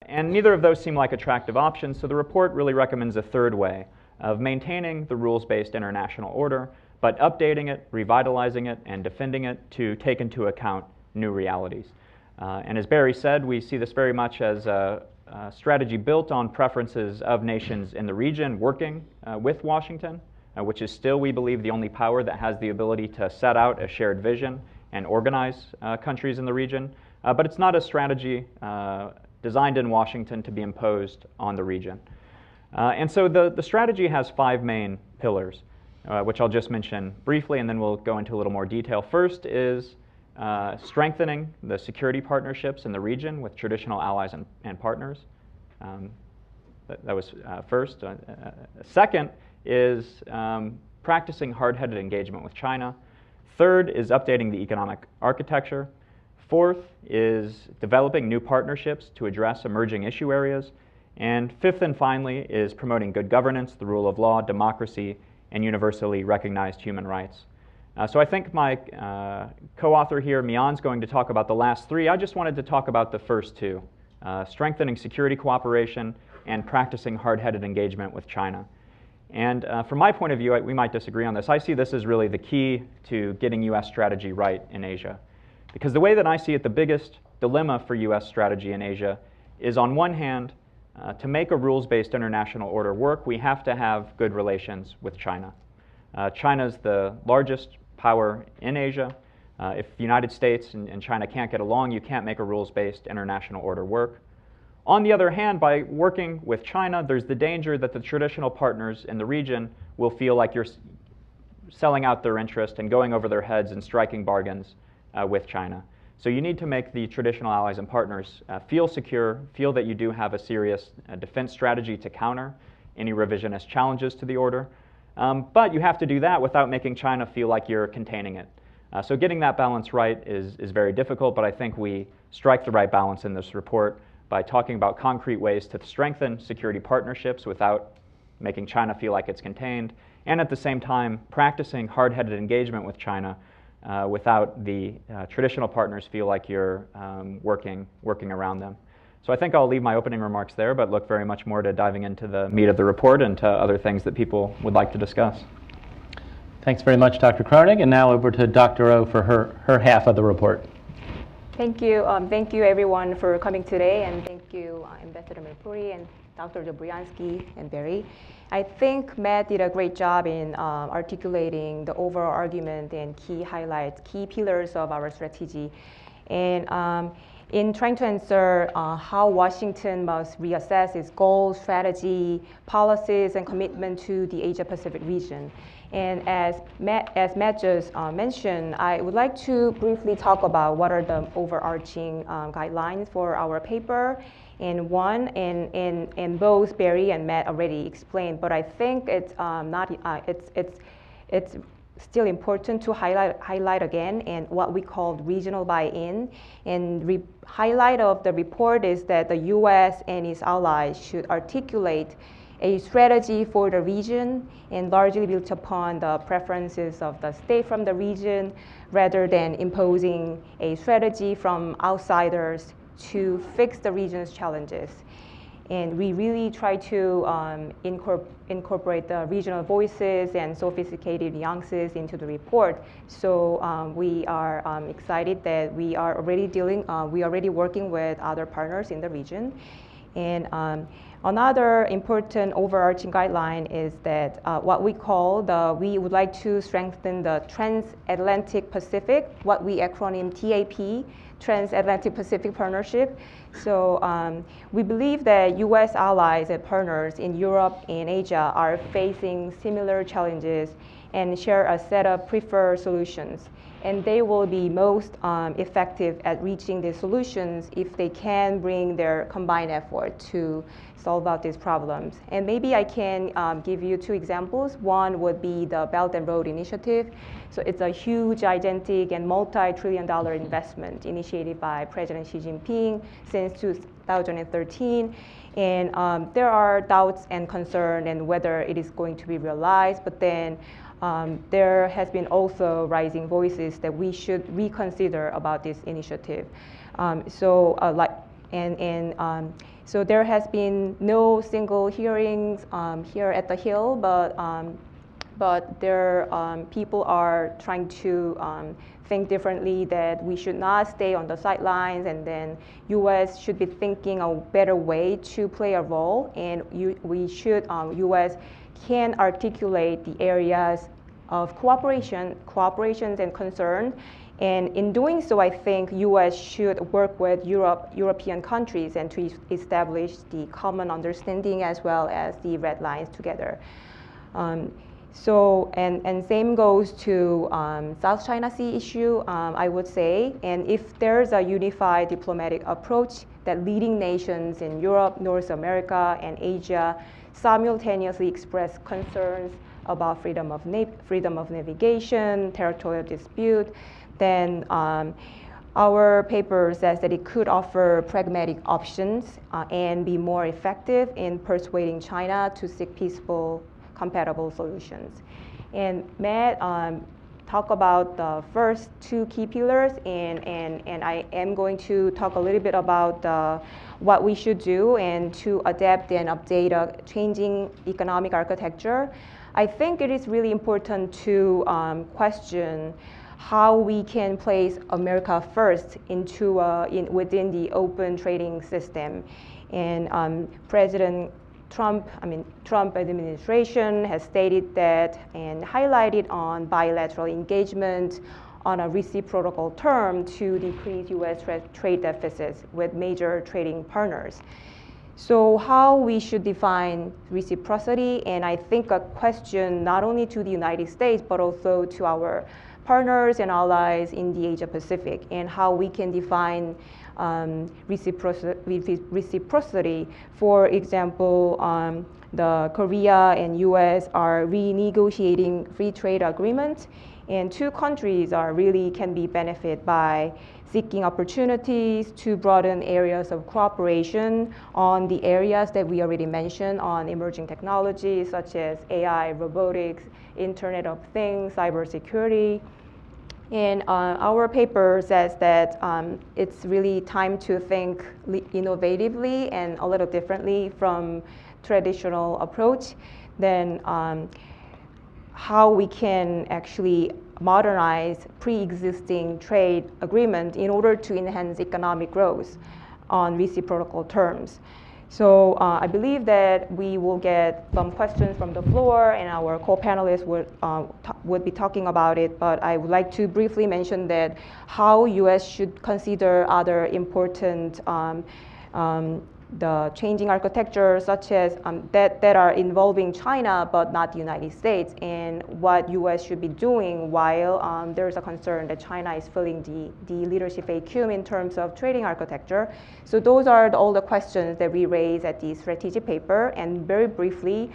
And neither of those seem like attractive options, so the report really recommends a third way of maintaining the rules-based international order, but updating it, revitalizing it, and defending it to take into account new realities. And as Barry said, we see this very much as a strategy built on preferences of nations in the region working with Washington, which is still, we believe, the only power that has the ability to set out a shared vision and organize countries in the region. But it's not a strategy designed in Washington to be imposed on the region. And so the strategy has 5 main pillars, which I'll just mention briefly, and then we'll go into a little more detail. First is strengthening the security partnerships in the region with traditional allies and partners. That was first. Second is practicing hard-headed engagement with China. Third is updating the economic architecture. Fourth is developing new partnerships to address emerging issue areas. And fifth and finally is promoting good governance, the rule of law, democracy, and universally recognized human rights. So I think my co-author here, Miyeon's going to talk about the last 3. I just wanted to talk about the first 2, strengthening security cooperation and practicing hard-headed engagement with China. And from my point of view, we might disagree on this. I see this as really the key to getting U.S. strategy right in Asia. Because the way that I see it, the biggest dilemma for U.S. strategy in Asia is, on one hand, to make a rules-based international order work, we have to have good relations with China. China's the largest power in Asia. If the United States and China can't get along, you can't make a rules-based international order work. On the other hand, by working with China, there's the danger that the traditional partners in the region will feel like you're selling out their interest and going over their heads and striking bargains with China. So you need to make the traditional allies and partners feel secure, feel that you do have a serious defense strategy to counter any revisionist challenges to the order. But you have to do that without making China feel like you're containing it. So getting that balance right is very difficult, but I think we strike the right balance in this report by talking about concrete ways to strengthen security partnerships without making China feel like it's contained, and at the same time practicing hard-headed engagement with China without the traditional partners feel like you're working around them. So I think I'll leave my opening remarks there, but look very much more to diving into the meat of the report and to other things that people would like to discuss. Thanks very much, Dr. Kroenig, and now over to Dr. Oh for her half of the report. Thank you. Thank you, everyone, for coming today, and thank you, Ambassador Mirpuri and Dr. Dobriansky and Barry. I think Matt did a great job in articulating the overall argument and key highlights, key pillars of our strategy. And in trying to answer how Washington must reassess its goals, strategy, policies, and commitment to the Asia-Pacific region. And as Matt just mentioned, I would like to briefly talk about what are the overarching guidelines for our paper. And both Barry and Matt already explained, but I think it's it's still important to highlight again, and what we call regional buy-in. And highlight of the report is that the U.S. and its allies should articulate a strategy for the region and largely built upon the preferences of the state from the region, rather than imposing a strategy from outsiders to fix the region's challenges. And we really try to incorporate the regional voices and sophisticated nuances into the report. So we are excited that we are already working with other partners in the region. And another important overarching guideline is that what we call we would like to strengthen the Transatlantic Pacific, what we acronym TAP, Transatlantic Pacific Partnership. So we believe that U.S. allies and partners in Europe and Asia are facing similar challenges and share a set of preferred solutions. And they will be most effective at reaching these solutions if they can bring their combined effort to solve out these problems. And maybe I can give you 2 examples. One would be the Belt and Road Initiative. So it's a huge, gigantic, and multi-trillion-dollar investment initiated by President Xi Jinping since 2013. And there are doubts and concerns and whether it is going to be realized, but then there has been also rising voices that we should reconsider about this initiative. So there has been no single hearings here at the Hill, but there people are trying to think differently, that we should not stay on the sidelines, and then U.S. should be thinking a better way to play a role, and U.S. can articulate the areas of cooperations and concern. And in doing so, I think U.S. should work with European countries and to establish the common understanding as well as the red lines together. So, and same goes to South China Sea issue, I would say. And if there's a unified diplomatic approach that leading nations in Europe, North America, and Asia simultaneously express concerns about freedom of navigation, territorial dispute, then our paper says that it could offer pragmatic options and be more effective in persuading China to seek peaceful, compatible solutions. And Matt talked about the first two key pillars, and I am going to talk a little bit about what we should do and to adapt and update a changing economic architecture. I think it is really important to question how we can place America first into within the open trading system. And President Trump administration has stated that and highlighted on bilateral engagement on a reciprocal term to decrease U.S. trade deficits with major trading partners. So how we should define reciprocity, and I think a question not only to the United States, but also to our partners and allies in the Asia Pacific, and how we can define reciprocity. For example, the Korea and US are renegotiating free trade agreements, and two countries can be benefit by seeking opportunities to broaden areas of cooperation on the areas that we already mentioned on emerging technologies such as AI, robotics, Internet of Things, cybersecurity. And our paper says that it's really time to think innovatively and a little differently from traditional approach, then how we can actually modernize pre-existing trade agreement in order to enhance economic growth on reciprocal terms. So I believe that we will get some questions from the floor, and our co-panelists would be talking about it. But I would like to briefly mention that how U.S. should consider other important the changing architecture, such as that are involving China but not the United States, and what U.S. should be doing while there's a concern that China is filling the leadership vacuum in terms of trading architecture. So those are all the questions that we raise at the strategic paper, and very briefly,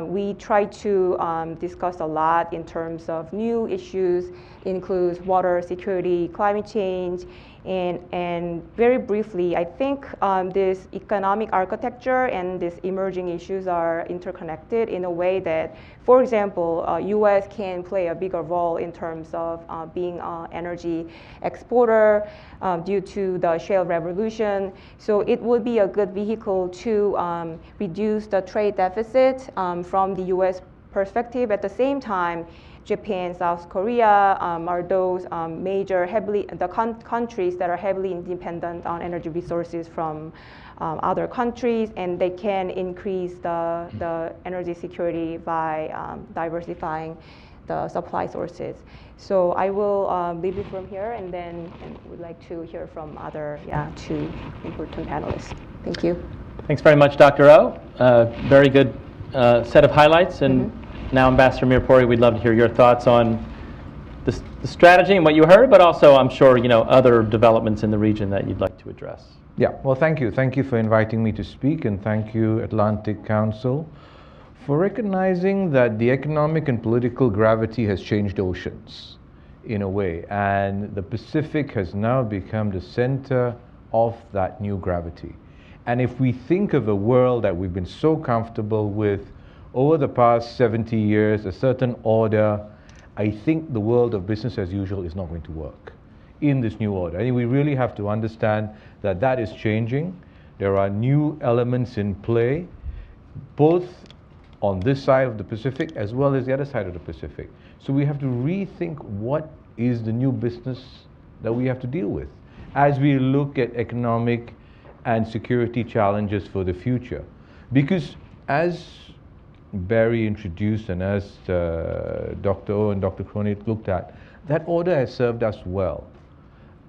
we try to discuss a lot in terms of new issues, includes water security, climate change, and very briefly, I think this economic architecture and these emerging issues are interconnected in a way that, for example, U.S. can play a bigger role in terms of being an energy exporter due to the shale revolution. So it would be a good vehicle to reduce the trade deficit from the U.S. perspective. At the same time, Japan, South Korea are those major countries that are heavily dependent on energy resources from other countries, and they can increase the energy security by diversifying the supply sources. So I will leave it from here, and then would like to hear from other two important panelists. Thank you. Thanks very much, Dr. Oh. Very good set of highlights. And now, Ambassador Mirpuri, we'd love to hear your thoughts on the strategy and what you heard, but also, I'm sure, other developments in the region that you'd like to address. Yeah, well, thank you. Thank you for inviting me to speak, and thank you, Atlantic Council, for recognizing that the economic and political gravity has changed oceans in a way, and the Pacific has now become the center of that new gravity. And if we think of a world that we've been so comfortable with over the past 70 years, a certain order, I think the world of business as usual is not going to work in this new order. I think we really have to understand that that is changing. There are new elements in play, both on this side of the Pacific as well as the other side of the Pacific. So we have to rethink what is the new business that we have to deal with as we look at economic and security challenges for the future. Because as Barry introduced and as Dr. Oh and Dr. Kroenig looked at, that order has served us well.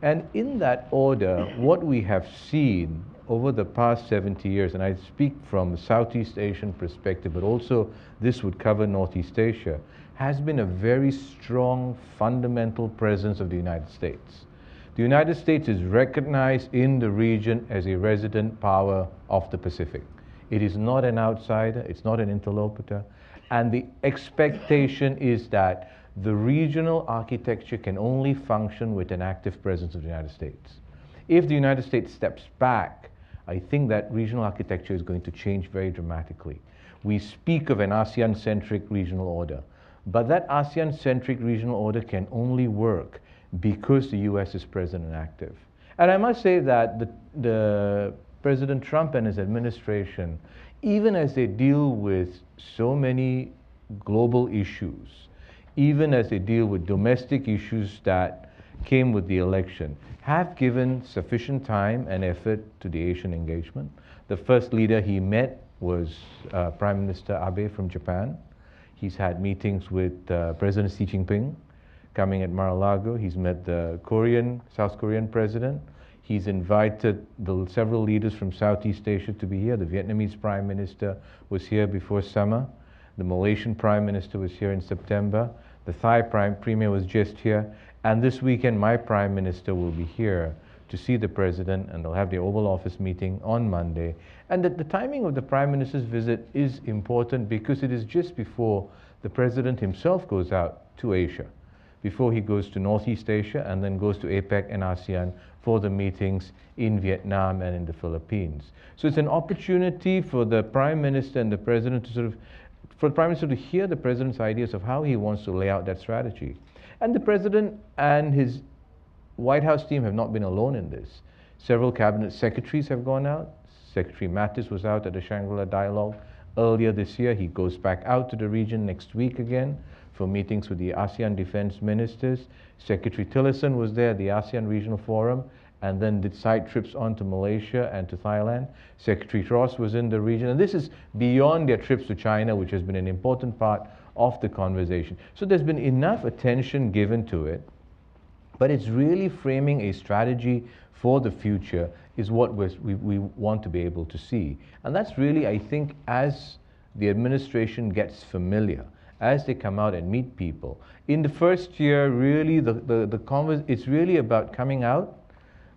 And in that order, what we have seen over the past 70 years, and I speak from the Southeast Asian perspective, but also this would cover Northeast Asia, has been a very strong fundamental presence of the United States. The United States is recognized in the region as a resident power of the Pacific. It is not an outsider, it's not an interlocutor, and the expectation is that the regional architecture can only function with an active presence of the United States. If the United States steps back, I think that regional architecture is going to change very dramatically. We speak of an ASEAN-centric regional order, but that ASEAN-centric regional order can only work because the US is present and active. And I must say that the President Trump and his administration, even as they deal with so many global issues, even as they deal with domestic issues that came with the election, have given sufficient time and effort to the Asian engagement. The first leader he met was Prime Minister Abe from Japan. He's had meetings with President Xi Jinping coming at Mar-a-Lago. He's met the South Korean president. He's invited several leaders from Southeast Asia to be here. The Vietnamese Prime Minister was here before summer. The Malaysian Prime Minister was here in September. The Thai Premier was just here. And this weekend, my Prime Minister will be here to see the President, and they'll have the Oval Office meeting on Monday. And the timing of the Prime Minister's visit is important because it is just before the President himself goes out to Asia, before he goes to Northeast Asia and then goes to APEC and ASEAN for the meetings in Vietnam and in the Philippines. So it's an opportunity for the Prime Minister and the President to for the Prime Minister to hear the President's ideas of how he wants to lay out that strategy. And the President and his White House team have not been alone in this. Several cabinet secretaries have gone out. Secretary Mattis was out at the Shangri-La Dialogue earlier this year. He goes back out to the region next week again for meetings with the ASEAN defense ministers. Secretary Tillerson was there at the ASEAN Regional Forum and then did side trips on to Malaysia and to Thailand. Secretary Ross was in the region, and this is beyond their trips to China, which has been an important part of the conversation. So there's been enough attention given to it, but it's really framing a strategy for the future is what we want to be able to see. And that's really, I think, as the administration gets familiar, as they come out and meet people. In the first year, really, it's really about coming out,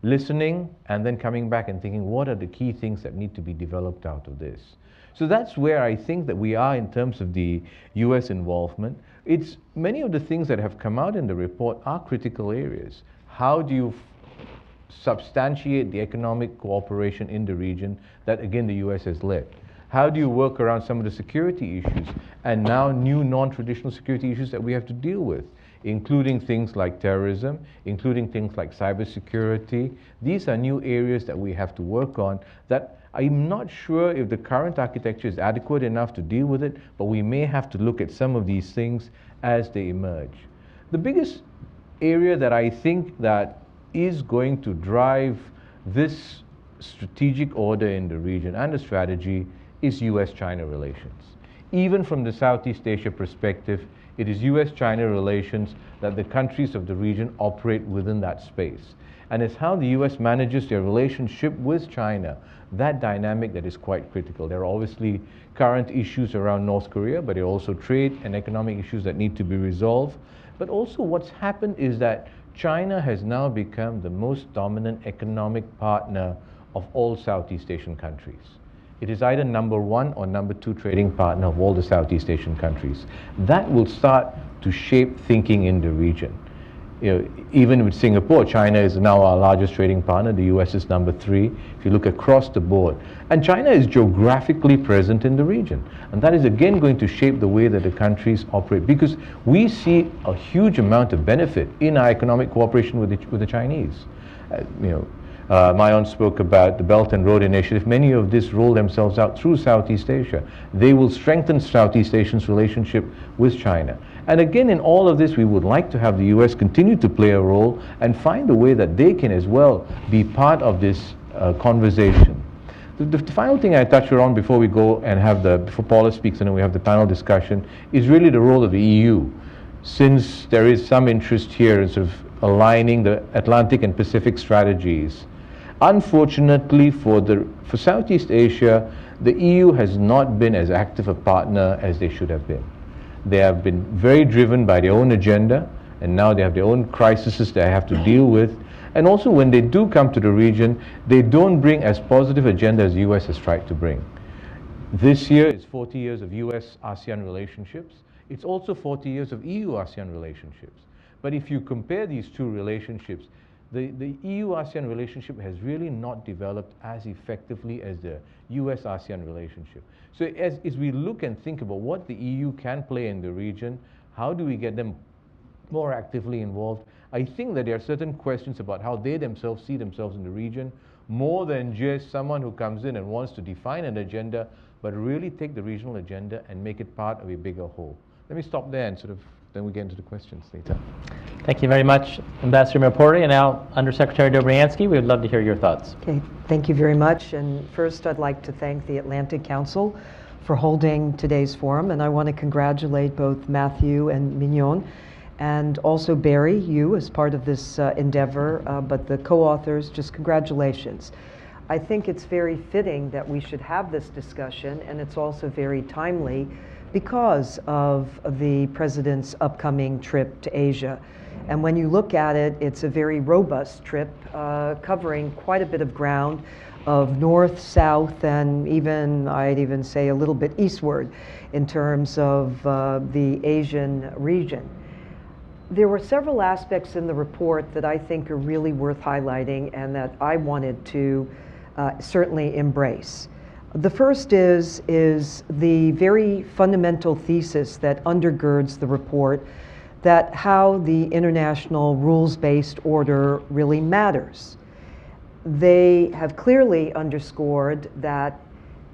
listening, and then coming back and thinking, what are the key things that need to be developed out of this? So that's where I think that we are in terms of the US involvement. It's many of the things that have come out in the report are critical areas. How do you substantiate the economic cooperation in the region that, again, the US has led? How do you work around some of the security issues and now new non-traditional security issues that we have to deal with, including things like terrorism, including things like cybersecurity? These are new areas that we have to work on that I'm not sure if the current architecture is adequate enough to deal with it, but we may have to look at some of these things as they emerge. The biggest area that I think that is going to drive this strategic order in the region and the strategy is US-China relations. Even from the Southeast Asia perspective, it is US-China relations that the countries of the region operate within that space. And it's how the US manages their relationship with China, that dynamic that is quite critical. There are obviously current issues around North Korea, but there are also trade and economic issues that need to be resolved. But also what's happened is that China has now become the most dominant economic partner of all Southeast Asian countries. It is either number one or number two trading partner of all the Southeast Asian countries. That will start to shape thinking in the region. Even with Singapore, China is now our largest trading partner. The US is number 3. If you look across the board. And China is geographically present in the region. And that is again going to shape the way that the countries operate, because we see a huge amount of benefit in our economic cooperation with the Chinese. Miyeon spoke about the Belton Road Initiative. Many of these roll themselves out through Southeast Asia. They will strengthen Southeast Asia's relationship with China. And again, in all of this, we would like to have the US continue to play a role and find a way that they can as well be part of this conversation. The final thing I touch on before we go and have before Paula speaks and then we have the panel discussion is really the role of the EU. Since there is some interest here in sort of aligning the Atlantic and Pacific strategies, unfortunately for Southeast Asia, the EU has not been as active a partner as they should have been. They have been very driven by their own agenda, and now they have their own crises they have to deal with. And also when they do come to the region, they don't bring as positive agenda as the US has tried to bring. This year is 40 years of US-ASEAN relationships. It's also 40 years of EU-ASEAN relationships. But if you compare these two relationships, the EU-ASEAN relationship has really not developed as effectively as the US-ASEAN relationship. So as we look and think about what the EU can play in the region, how do we get them more actively involved, I think that there are certain questions about how they themselves see themselves in the region, more than just someone who comes in and wants to define an agenda, but really take the regional agenda and make it part of a bigger whole. Let me stop there and then we get into the questions later. Thank you very much, Ambassador Mirpuri. And now, Undersecretary Dobriansky, we would love to hear your thoughts. Okay, thank you very much. And first, I'd like to thank the Atlantic Council for holding today's forum. And I want to congratulate both Matthew and Miyeon, and also Barry, you as part of this endeavor, but the co-authors, just congratulations. I think it's very fitting that we should have this discussion, and it's also very timely because of the President's upcoming trip to Asia. And when you look at it, it's a very robust trip covering quite a bit of ground of north, south, and I'd even say a little bit eastward in terms of the Asian region. There were several aspects in the report that I think are really worth highlighting and that I wanted to certainly embrace. The first is the very fundamental thesis that undergirds the report, that how the international rules-based order really matters. They have clearly underscored that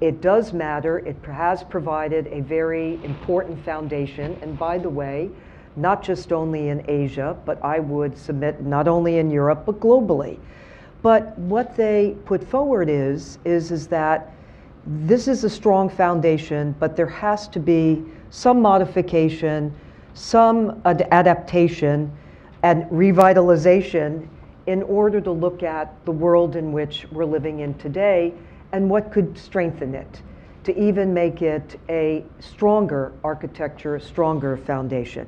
it does matter. It has provided a very important foundation, and by the way, not just only in Asia, but I would submit not only in Europe, but globally. But what they put forward is that this is a strong foundation, but there has to be some modification, some adaptation, and revitalization in order to look at the world in which we're living in today and what could strengthen it, to even make it a stronger architecture, a stronger foundation.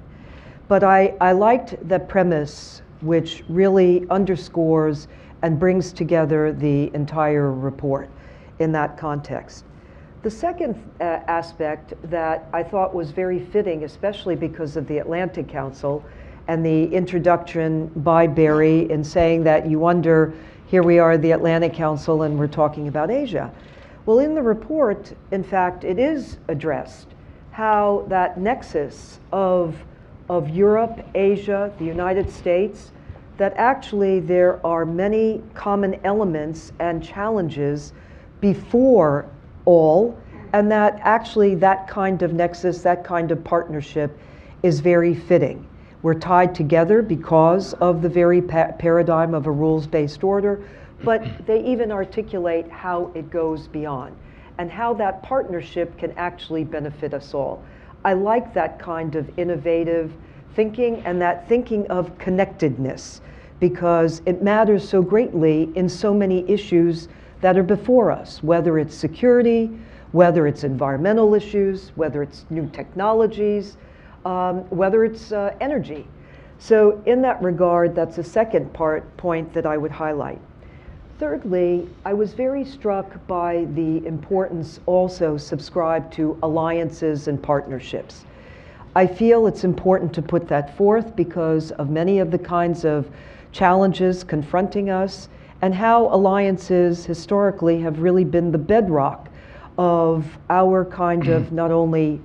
But I liked the premise, which really underscores and brings together the entire report in that context. The second aspect that I thought was very fitting, especially because of the Atlantic Council and the introduction by Barry in saying that you wonder, here we are, the Atlantic Council, and we're talking about Asia. Well, in the report, in fact, it is addressed how that nexus of Europe, Asia, the United States, that actually there are many common elements and challenges before all, and that actually that kind of nexus, that kind of partnership is very fitting. We're tied together because of the very paradigm of a rules-based order, but they even articulate how it goes beyond and how that partnership can actually benefit us all. I like that kind of innovative thinking and that thinking of connectedness, because it matters so greatly in so many issues that are before us, whether it's security, whether it's environmental issues, whether it's new technologies, whether it's energy. So in that regard, that's the second point that I would highlight. Thirdly, I was very struck by the importance also subscribed to alliances and partnerships. I feel it's important to put that forth because of many of the kinds of challenges confronting us and how alliances historically have really been the bedrock of our kind of not only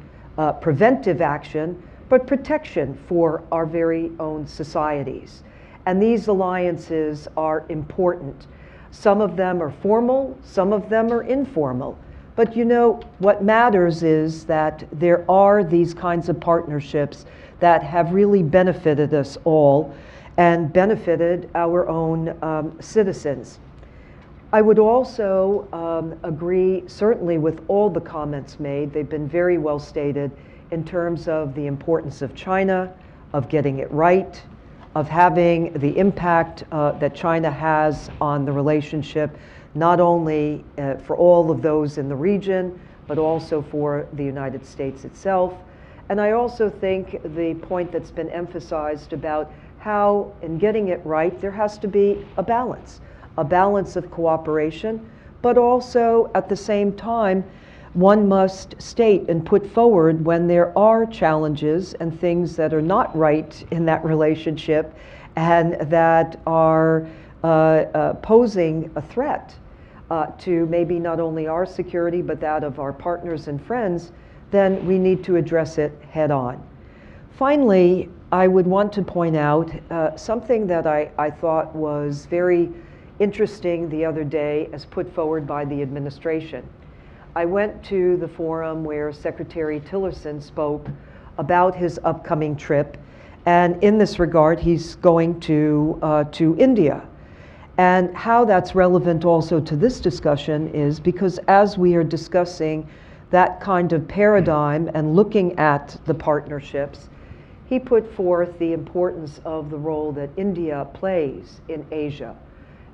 preventive action, but protection for our very own societies. And these alliances are important. Some of them are formal, some of them are informal. But you know, what matters is that there are these kinds of partnerships that have really benefited us all and benefited our own citizens. I would also agree certainly with all the comments made. They've been very well stated in terms of the importance of China, of getting it right, of having the impact that China has on the relationship, not only for all of those in the region, but also for the United States itself. And I also think the point that's been emphasized about how, in getting it right, there has to be a balance of cooperation, but also at the same time, one must state and put forward when there are challenges and things that are not right in that relationship and that are posing a threat to maybe not only our security but that of our partners and friends, then we need to address it head on. Finally, I would want to point out something that I thought was very interesting the other day as put forward by the administration. I went to the forum where Secretary Tillerson spoke about his upcoming trip, and in this regard, he's going to India. And how that's relevant also to this discussion is because as we are discussing that kind of paradigm and looking at the partnerships, he put forth the importance of the role that India plays in Asia.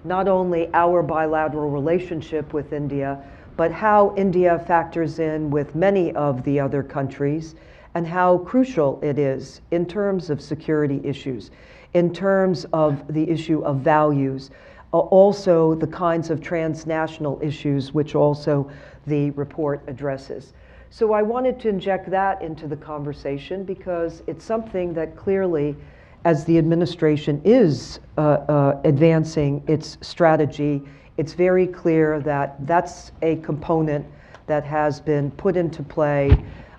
Not only our bilateral relationship with India, but how India factors in with many of the other countries and how crucial it is in terms of security issues, in terms of the issue of values, also the kinds of transnational issues which also the report addresses. So I wanted to inject that into the conversation because it's something that clearly, as the administration is advancing its strategy, it's very clear that that's a component that has been put into play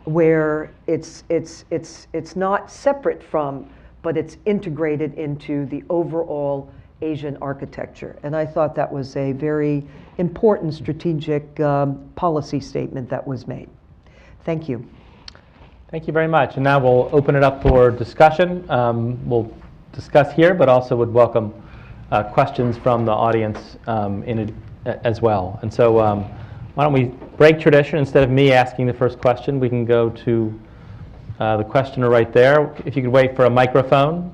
where it's not separate from, but it's integrated into the overall Asian architecture. And I thought that was a very important strategic policy statement that was made. Thank you. Thank you very much. And now we'll open it up for discussion. We'll discuss here, but also would welcome questions from the audience as well. And so why don't we break tradition? Instead of me asking the first question, we can go to the questioner right there. If you could wait for a microphone,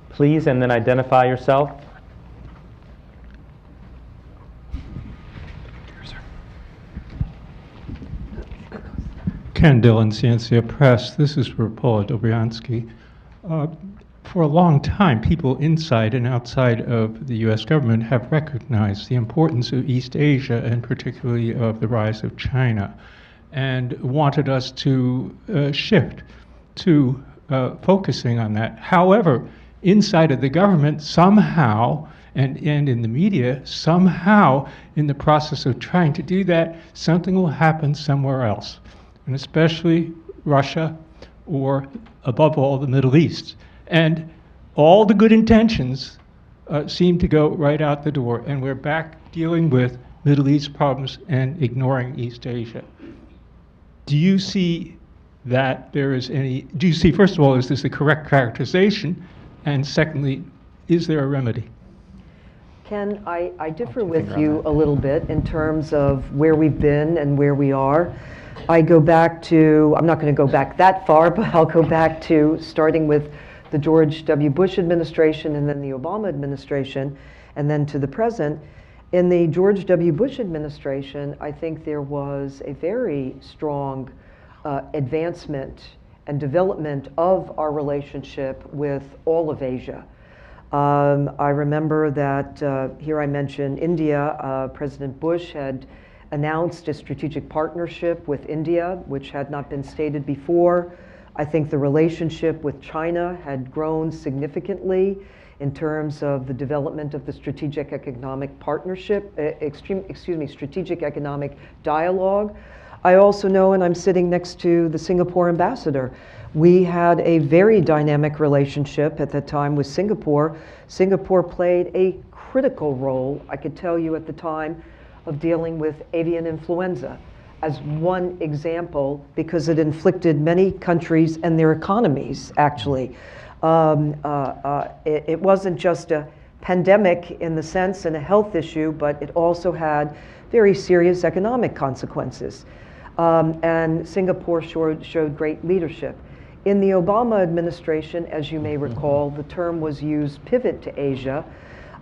please, and then identify yourself. Ken Dillon, Ciencia Press. This is for Paula Dobriansky. For a long time, people inside and outside of the U.S. government have recognized the importance of East Asia and particularly of the rise of China and wanted us to shift to focusing on that. However, inside of the government, somehow, and in the media, somehow, in the process of trying to do that, something will happen somewhere else, and especially Russia or, above all, the Middle East. And all the good intentions seem to go right out the door, and we're back dealing with Middle East problems and ignoring East Asia. Do you see that there is any, do you see, first of all, is this a correct characterization? And secondly, is there a remedy? Ken, I differ with you a little bit in terms of where we've been and where we are. I go back to, I'm not going to go back that far, but I'll go back to starting with the George W. Bush administration and then the Obama administration and then to the present. In the George W. Bush administration, I think there was a very strong advancement and development of our relationship with all of Asia. I remember that here I mentioned India. President Bush had announced a strategic partnership with India, which had not been stated before. I think the relationship with China had grown significantly in terms of the development of the strategic economic partnership, strategic economic dialogue. I also know, and I'm sitting next to the Singapore ambassador, we had a very dynamic relationship at that time with Singapore. Singapore played a critical role, I could tell you at the time, of dealing with avian influenza as one example, because it inflicted many countries and their economies, actually. It wasn't just a pandemic in the sense and a health issue, but it also had very serious economic consequences. And Singapore showed great leadership. In the Obama administration, as you may recall, the term was used, pivot to Asia.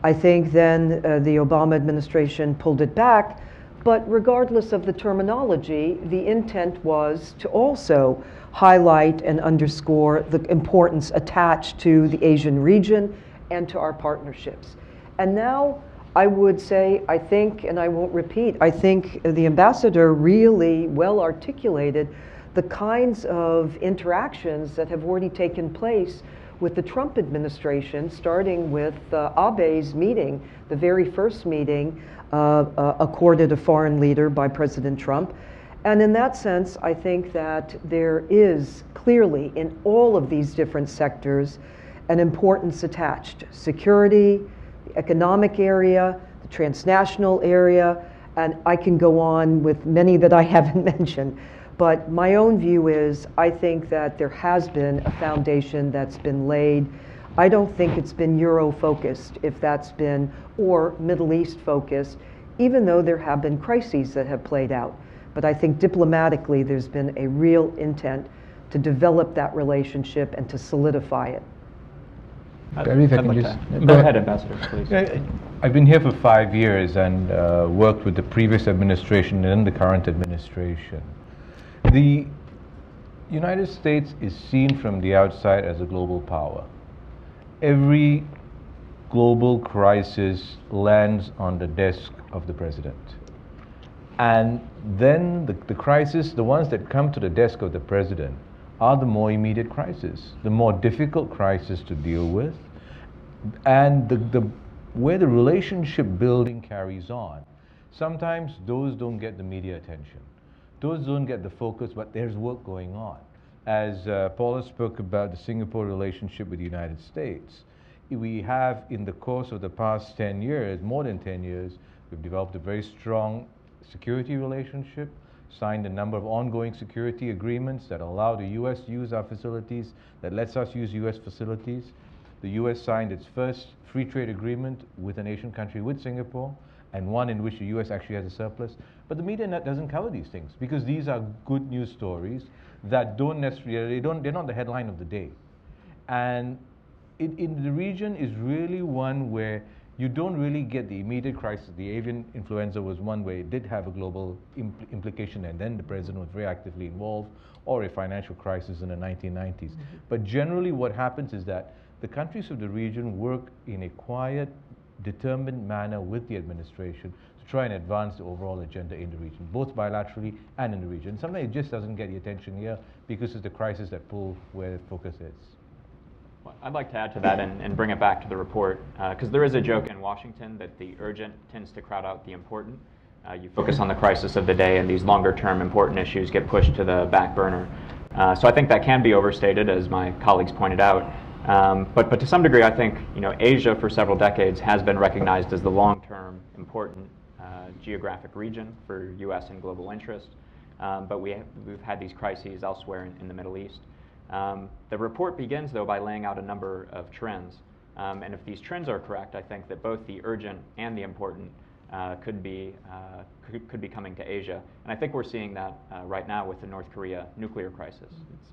I think then the Obama administration pulled it back, but regardless of the terminology, the intent was to also highlight and underscore the importance attached to the Asian region and to our partnerships. And now I would say, I think, and I won't repeat, I think the ambassador really well articulated the kinds of interactions that have already taken place with the Trump administration, starting with Abe's meeting, the very first meeting accorded a foreign leader by President Trump. And in that sense, I think that there is clearly in all of these different sectors an importance attached. Security, the economic area, the transnational area, and I can go on with many that I haven't mentioned. But my own view is, I think that there has been a foundation that's been laid. I don't think it's been Euro-focused, if that's been, or Middle East-focused, even though there have been crises that have played out. But I think diplomatically, there's been a real intent to develop that relationship and to solidify it. Barry, if I can just Go ahead, Ambassador, please. I've been here for 5 years and worked with the previous administration and the current administration. The United States is seen from the outside as a global power. Every global crisis lands on the desk of the president. And then the crisis, the ones that come to the desk of the president, are the more immediate crises, the more difficult crisis to deal with, and where the relationship building carries on. Sometimes those don't get the media attention. Those don't get the focus, but there's work going on. As Paula spoke about the Singapore relationship with the United States, we have, in the course of the past 10 years, more than 10 years, we've developed a very strong security relationship, signed a number of ongoing security agreements that allow the U.S. to use our facilities, that lets us use U.S. facilities. The U.S. signed its first free trade agreement with an Asian country, with Singapore, and one in which the U.S. actually has a surplus. But the media doesn't cover these things, because these are good news stories that don't necessarily, they're not the headline of the day. And in the region is really one where you don't really get the immediate crisis. The avian influenza was one where it did have a global implication, and then the president was very actively involved, or a financial crisis in the 1990s. But generally what happens is that the countries of the region work in a quiet, determined manner with the administration to try and advance the overall agenda in the region, both bilaterally and in the region. Sometimes it just doesn't get the attention here because it's the crisis that pull where the focus is. Well, I'd like to add to that and bring it back to the report, because there is a joke in Washington that the urgent tends to crowd out the important. You focus on the crisis of the day, and these longer-term important issues get pushed to the back burner. So I think that can be overstated, as my colleagues pointed out. But to some degree, I think Asia for several decades has been recognized as the long-term important geographic region for U.S. and global interest. But we've had these crises elsewhere in the Middle East. The report begins, though, by laying out a number of trends. And if these trends are correct, I think that both the urgent and the important could be coming to Asia. And I think we're seeing that right now with the North Korea nuclear crisis. It's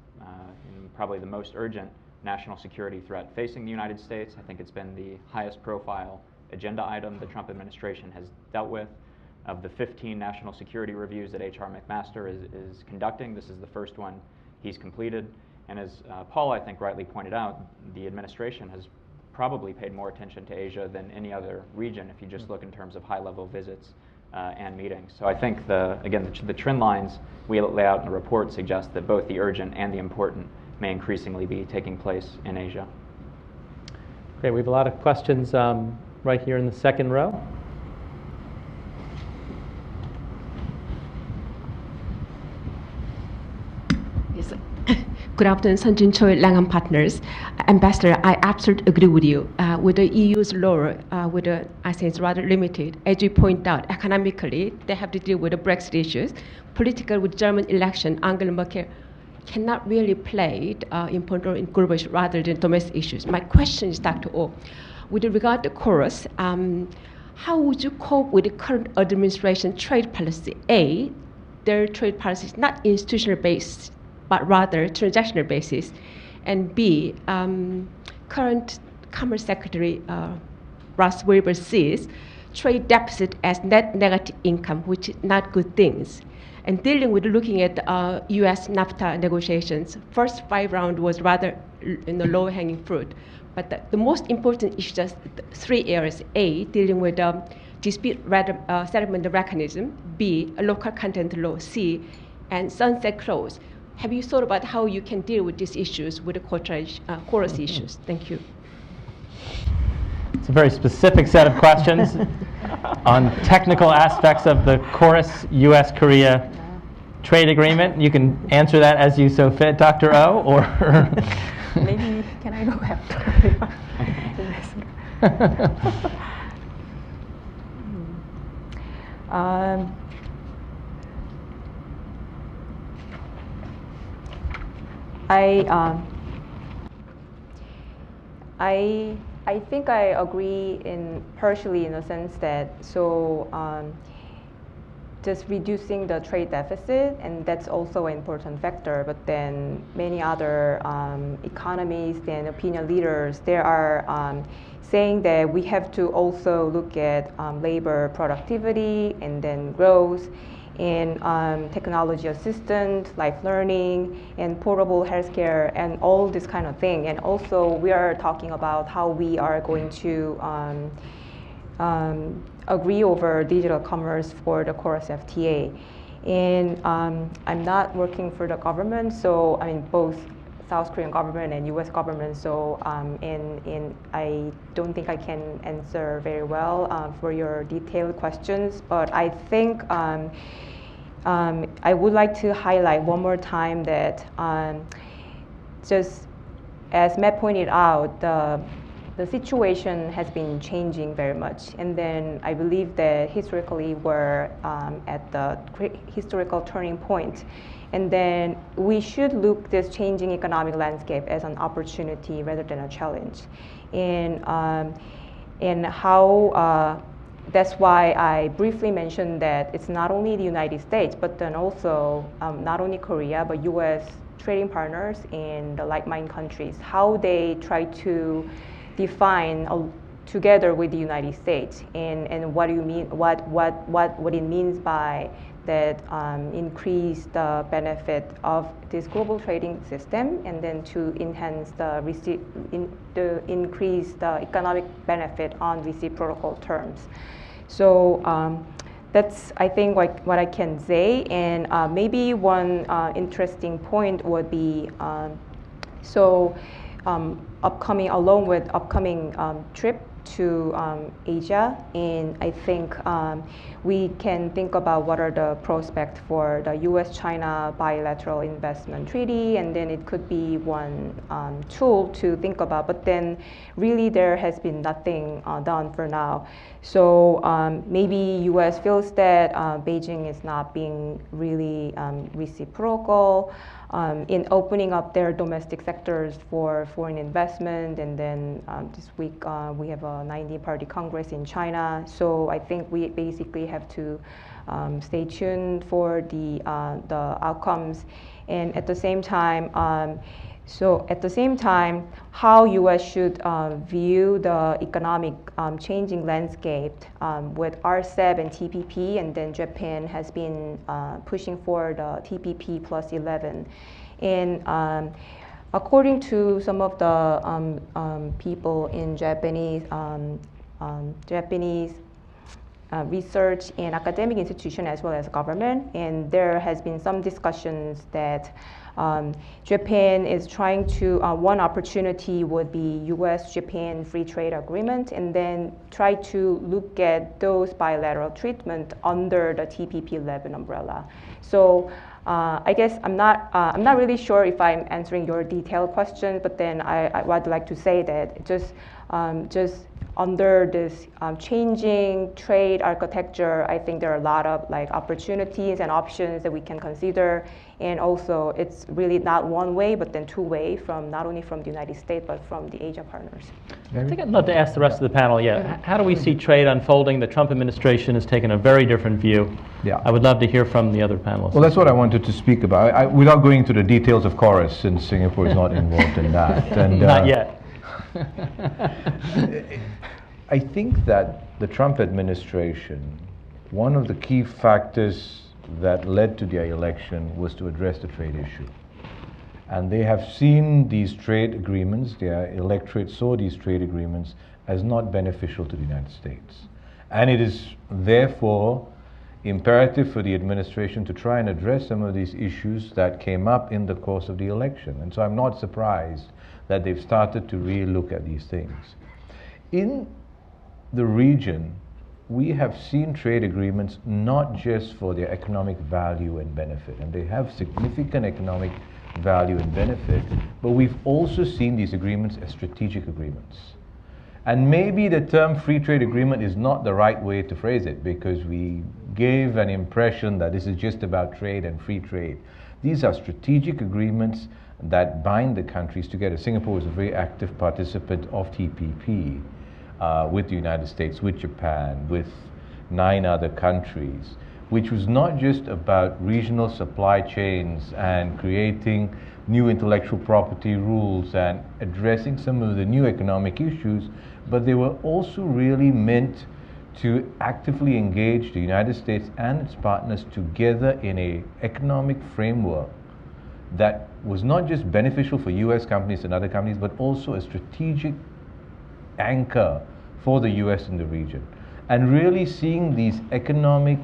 probably the most urgent national security threat facing the United States. I think it's been the highest profile agenda item the Trump administration has dealt with. Of the 15 national security reviews that H.R. McMaster is conducting, this is the first one he's completed. And as Paul, I think, rightly pointed out, the administration has probably paid more attention to Asia than any other region if you just look in terms of high-level visits and meetings. So I think, the trend lines we lay out in the report suggest that both the urgent and the important may increasingly be taking place in Asia. Great, we have a lot of questions right here in the second row. Yes. Good afternoon, Sanjin Choi, Langham Partners. Ambassador, I absolutely agree with you. with the EU's law, with the, I think it's rather limited. As you point out, economically, they have to deal with the Brexit issues. Political, with German election, Angela Merkel cannot really play important role in global issues rather than domestic issues. My question is, Dr. Oh, with regard to chorus, how would you cope with the current administration trade policy? A, their trade policy is not institutional based, but rather transactional basis. And B, current Commerce Secretary Ross Wilbur sees trade deficit as net negative income, which is not good things. And dealing with looking at U.S. NAFTA negotiations, first 5 rounds was rather low-hanging fruit. But the most important is just 3 areas. A, dealing with dispute settlement mechanism. B, a local content law. C, and sunset clause. Have you thought about how you can deal with these issues with the chorus issues? Thank you. It's a very specific set of questions on technical aspects of the chorus U.S.-Korea trade agreement. You can answer that as you so fit, Dr. O, or Maybe can I go after? I think I agree partially in the sense that just reducing the trade deficit, and that's also an important factor. But then many other economists and opinion leaders, they are saying that we have to also look at labor productivity and then growth, and technology assistant, life learning, and portable healthcare, and all this kind of thing. And also, we are talking about how we are going to agree over digital commerce for the chorus FTA. And I'm not working for the government, so I mean both South Korean government and U.S. government. So and I don't think I can answer very well for your detailed questions. But I think I would like to highlight one more time that just as Matt pointed out, the situation has been changing very much. And then I believe that historically we're at the historical turning point. And then we should look this changing economic landscape as an opportunity rather than a challenge. And how that's why I briefly mentioned that it's not only the United States, but then also not only Korea, but U.S. trading partners in the like-minded countries, how they try to define together with the United States, and what do you mean, what it means by that increase the benefit of this global trading system, and then to enhance increase the economic benefit on reciprocal terms. So that's, I think, what I can say. And maybe one interesting point would be along with upcoming trip to Asia, and I think we can think about what are the prospects for the U.S.-China bilateral investment treaty, and then it could be one tool to think about. But then really there has been nothing done for now. So maybe U.S. feels that Beijing is not being really reciprocal in opening up their domestic sectors for foreign investment. And then this week we have a 90-party Congress in China. So I think we basically have to stay tuned for the outcomes. And at the same time, how U.S. should view the economic changing landscape with RCEP and TPP, and then Japan has been pushing for the TPP plus 11. And according to some of the people in Japanese research and academic institution as well as government, and there has been some discussions that Japan is trying to, one opportunity would be U.S.-Japan free trade agreement, and then try to look at those bilateral treatment under the TPP 11 umbrella. So I guess I'm not really sure if I'm answering your detailed question, but then I would like to say that just just under this changing trade architecture, I think there are a lot of like opportunities and options that we can consider. And also, it's really not one way, but then two way, from not only from the United States, but from the Asia partners. I think I'd love to ask the rest of the panel, how do we see trade unfolding? The Trump administration has taken a very different view. Yeah. I would love to hear from the other panelists. Well, that's what I wanted to speak about. Without going into the details of chorus, since Singapore is not involved in that. And, not yet. I think that the Trump administration, one of the key factors that led to their election was to address the trade issue. And they have seen these trade agreements, their electorate saw these trade agreements as not beneficial to the United States. And it is therefore imperative for the administration to try and address some of these issues that came up in the course of the election. And so I'm not surprised that they've started to really look at these things. In the region, we have seen trade agreements not just for their economic value and benefit, and they have significant economic value and benefit, but we've also seen these agreements as strategic agreements. And maybe the term free trade agreement is not the right way to phrase it, because we gave an impression that this is just about trade and free trade. These are strategic agreements that bind the countries together. Singapore was a very active participant of TPP. With the United States, with Japan, with 9 other countries, which was not just about regional supply chains and creating new intellectual property rules and addressing some of the new economic issues, but they were also really meant to actively engage the United States and its partners together in an economic framework that was not just beneficial for US companies and other companies, but also a strategic anchor for the US in the region. And really seeing these economic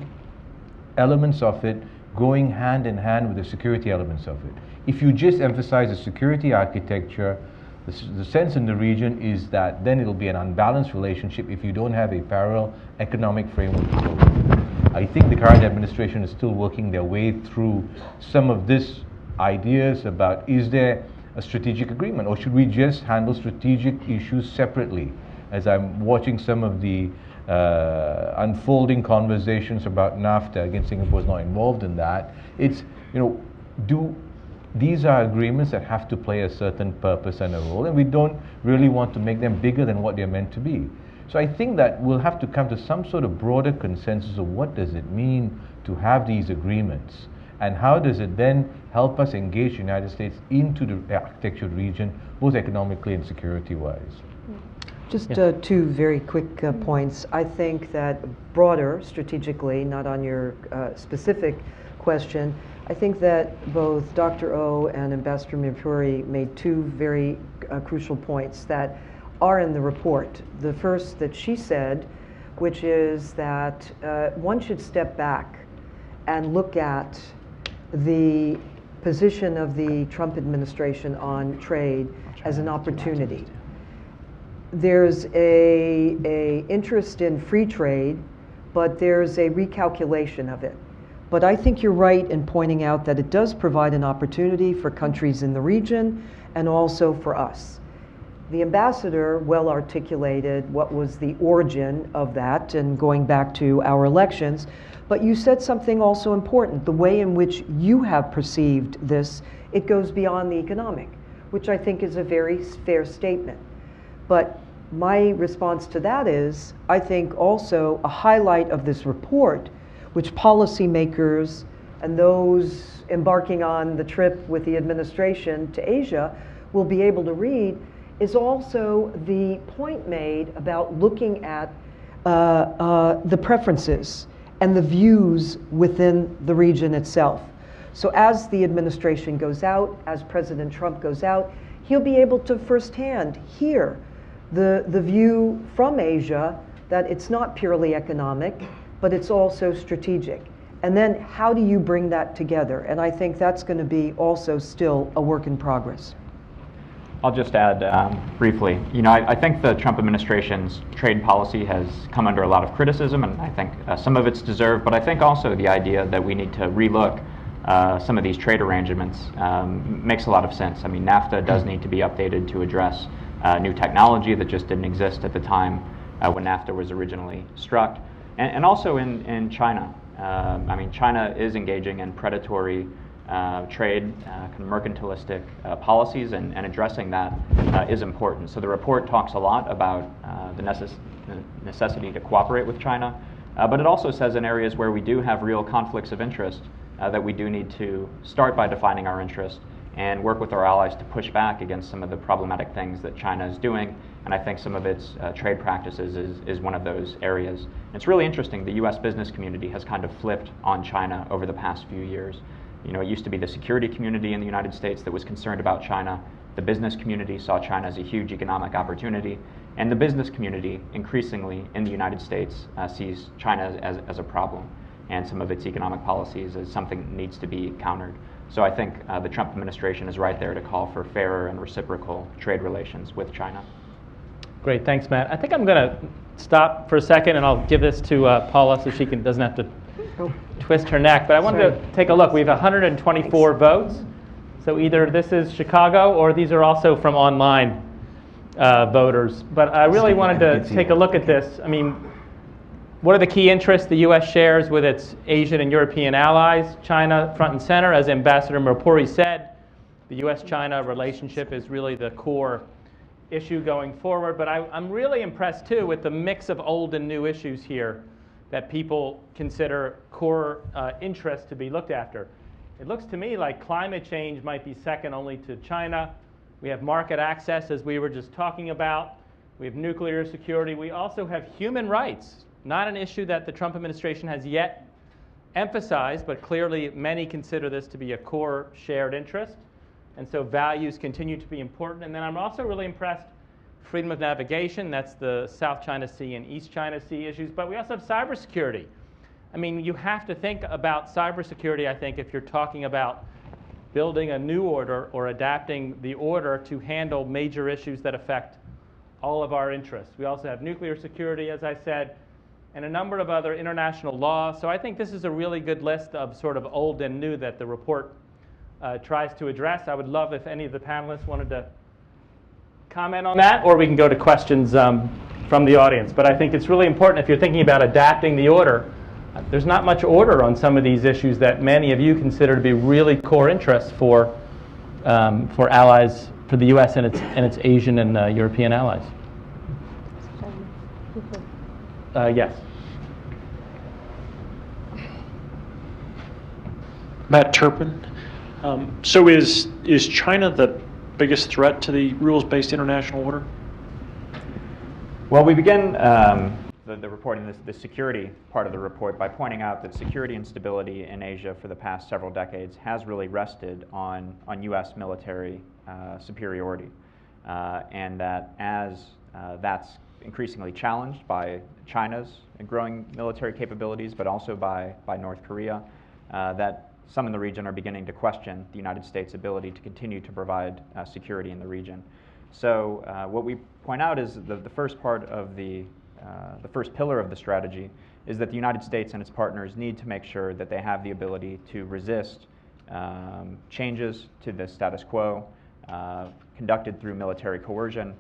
elements of it going hand in hand with the security elements of it. If you just emphasize the security architecture, the sense in the region is that then it'll be an unbalanced relationship if you don't have a parallel economic framework to go with. I think the current administration is still working their way through some of these ideas about, is there a strategic agreement, or should we just handle strategic issues separately? As I'm watching some of the unfolding conversations about NAFTA, again, Singapore is not involved in that. It's, these are agreements that have to play a certain purpose and a role, and we don't really want to make them bigger than what they're meant to be. So I think that we'll have to come to some sort of broader consensus of what does it mean to have these agreements, and how does it then help us engage the United States into the architecture region, both economically and security-wise. Just two very quick points. I think that broader, strategically, not on your specific question, I think that both Dr. Oh and Ambassador Mirpuri made two very crucial points that are in the report. The first that she said, which is that one should step back and look at the position of the Trump administration on trade as an opportunity. There's a interest in free trade, but there's a recalculation of it. But I think you're right in pointing out that it does provide an opportunity for countries in the region and also for us. The ambassador well articulated what was the origin of that and going back to our elections, but you said something also important, the way in which you have perceived this, it goes beyond the economic, which I think is a very fair statement. But my response to that is, I think also a highlight of this report, which policymakers and those embarking on the trip with the administration to Asia will be able to read, is also the point made about looking at the preferences and the views within the region itself. So as the administration goes out, as President Trump goes out, he'll be able to firsthand hear the view from Asia that it's not purely economic, but it's also strategic. And then how do you bring that together? And I think that's going to be also still a work in progress. I'll just add briefly, I think the Trump administration's trade policy has come under a lot of criticism, and I think some of it's deserved, but I think also the idea that we need to relook some of these trade arrangements makes a lot of sense. I mean, NAFTA does need to be updated to address new technology that just didn't exist at the time when NAFTA was originally struck. And also in China. I mean, China is engaging in predatory trade, kind of mercantilistic policies, and addressing that is important. So the report talks a lot about the necessity to cooperate with China, but it also says in areas where we do have real conflicts of interest that we do need to start by defining our interest and work with our allies to push back against some of the problematic things that China is doing. And I think some of its trade practices is one of those areas. And it's really interesting, the US business community has kind of flipped on China over the past few years. You know, it used to be the security community in the United States that was concerned about China. The business community saw China as a huge economic opportunity. And the business community, increasingly in the United States, sees China as a problem, and some of its economic policies as something that needs to be countered. So I think the Trump administration is right there to call for fairer and reciprocal trade relations with China. Great, thanks, Matt. I think I'm going to stop for a second, and I'll give this to Paula so she doesn't have to twist her neck. But I wanted to take a look. We have 124 votes. So either this is Chicago, or these are also from online voters. But I really wanted to take a look at this. I mean, what are the key interests the U.S. shares with its Asian and European allies? China front and center. As Ambassador Mirpuri said, the U.S.-China relationship is really the core issue going forward. But I'm really impressed, too, with the mix of old and new issues here that people consider core interests to be looked after. It looks to me like climate change might be second only to China. We have market access, as we were just talking about. We have nuclear security. We also have human rights. Not an issue that the Trump administration has yet emphasized, but clearly many consider this to be a core shared interest. And so values continue to be important. And then I'm also really impressed, freedom of navigation, that's the South China Sea and East China Sea issues, but we also have cybersecurity. I mean, you have to think about cybersecurity, I think, if you're talking about building a new order or adapting the order to handle major issues that affect all of our interests. We also have nuclear security, as I said, and a number of other international laws. So I think this is a really good list of sort of old and new that the report tries to address. I would love if any of the panelists wanted to comment on that, or we can go to questions from the audience. But I think it's really important if you're thinking about adapting the order. There's not much order on some of these issues that many of you consider to be really core interests for allies, for the U.S. and its Asian and European allies. Yes. Matt Turpin. So is China the biggest threat to the rules-based international order? Well, we begin the report in the security part of the report by pointing out that security and stability in Asia for the past several decades has really rested on U.S. military superiority, and that as that's increasingly challenged by China's growing military capabilities, but also by North Korea, that some in the region are beginning to question the United States' ability to continue to provide security in the region. So what we point out is the first part of the first pillar of the strategy is that the United States and its partners need to make sure that they have the ability to resist changes to the status quo conducted through military coercion,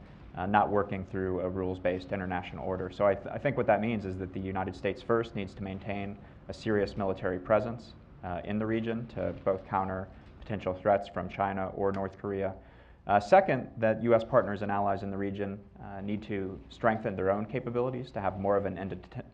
not working through a rules-based international order. So I think what that means is that the United States first needs to maintain a serious military presence in the region to both counter potential threats from China or North Korea. Second, that U.S. partners and allies in the region need to strengthen their own capabilities to have more of an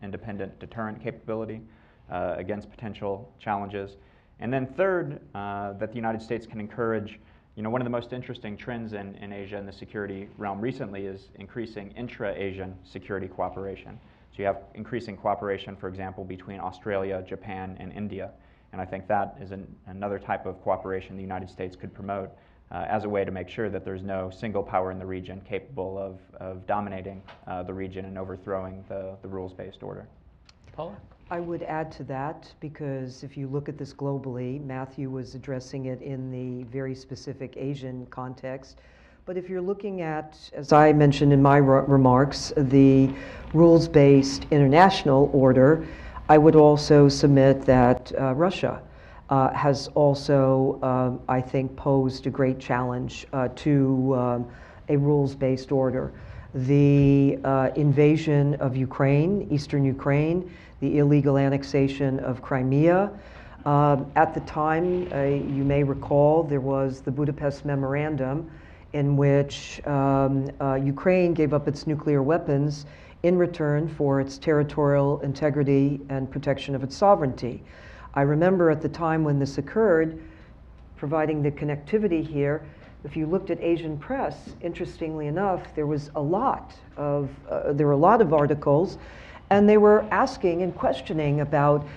independent deterrent capability against potential challenges. And then third, that the United States can encourage, one of the most interesting trends in Asia in the security realm recently is increasing intra-Asian security cooperation. So you have increasing cooperation, for example, between Australia, Japan, and India. And I think that is another type of cooperation the United States could promote as a way to make sure that there's no single power in the region capable of dominating the region and overthrowing the rules-based order. Paula? I would add to that, because if you look at this globally, Matthew was addressing it in the very specific Asian context. But if you're looking at, as I mentioned in my remarks, the rules-based international order, I would also submit that Russia has also, I think, posed a great challenge to a rules-based order. The invasion of Ukraine, eastern Ukraine, the illegal annexation of Crimea. At the time, you may recall, there was the Budapest Memorandum in which Ukraine gave up its nuclear weapons in return for its territorial integrity and protection of its sovereignty. I remember at the time when this occurred, providing the connectivity here, if you looked at Asian press, interestingly enough, there were a lot of articles, and they were asking and questioning about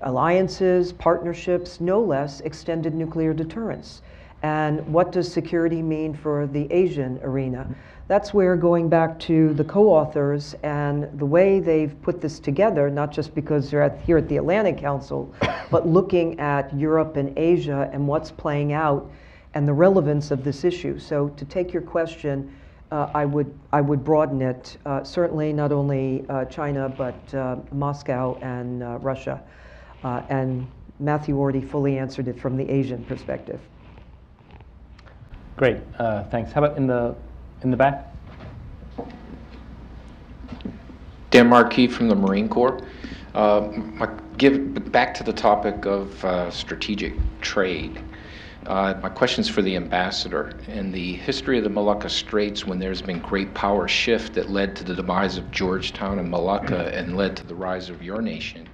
alliances, partnerships, no less extended nuclear deterrence. And what does security mean for the Asian arena? That's where, going back to the co-authors and the way they've put this together, not just because they're here at the Atlantic Council, but looking at Europe and Asia and what's playing out and the relevance of this issue. So to take your question, I would broaden it, certainly not only China, but Moscow and Russia. And Matthew already fully answered it from the Asian perspective. Great, thanks. How about in the back? Dan Marquis from the Marine Corps. Back to the topic of strategic trade. My question's for the ambassador. In the history of the Malacca Straits, when there's been great power shift that led to the demise of Georgetown and Malacca and led to the rise of your nation,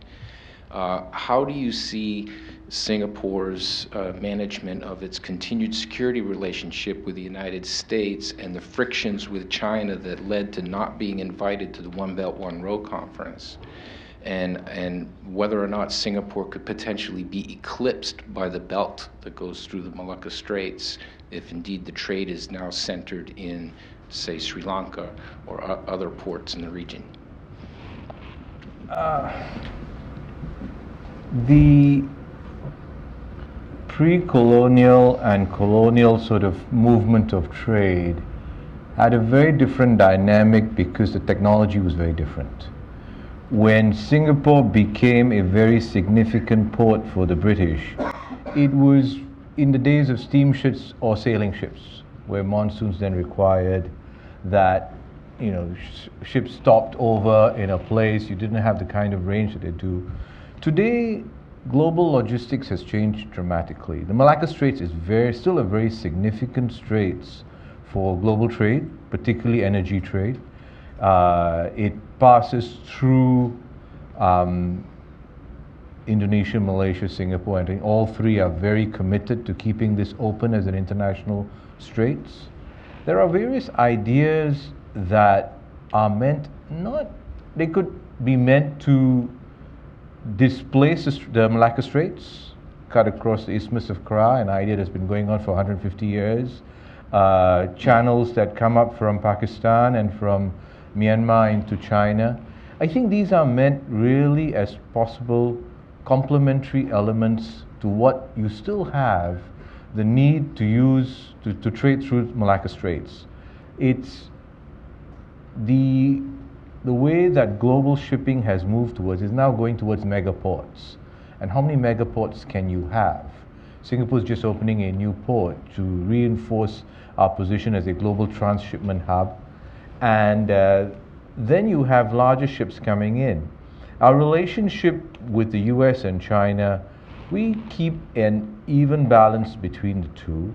how do you see Singapore's management of its continued security relationship with the United States and the frictions with China that led to not being invited to the One Belt, One Road conference? And whether or not Singapore could potentially be eclipsed by the belt that goes through the Malacca Straits if indeed the trade is now centered in, say, Sri Lanka or other ports in the region? The pre-colonial and colonial sort of movement of trade had a very different dynamic because the technology was very different. When Singapore became a very significant port for the British, it was in the days of steamships or sailing ships, where monsoons then required that ships stopped over in a place. You didn't have the kind of range that they do. Today, global logistics has changed dramatically. The Malacca Straits is still a very significant straits for global trade, particularly energy trade. It passes through Indonesia, Malaysia, Singapore, and all three are very committed to keeping this open as an international straits. There are various ideas that are they could be meant to displace the Malacca Straits, cut across the Isthmus of Kra, an idea that's been going on for 150 years. Channels that come up from Pakistan and from Myanmar into China. I think these are meant really as possible complementary elements to what you still have the need to use to trade through Malacca Straits. It's the way that global shipping has moved towards is now going towards megaports. And how many megaports can you have? Singapore is just opening a new port to reinforce our position as a global transshipment hub. And then you have larger ships coming in. Our relationship with the US and China, we keep an even balance between the two.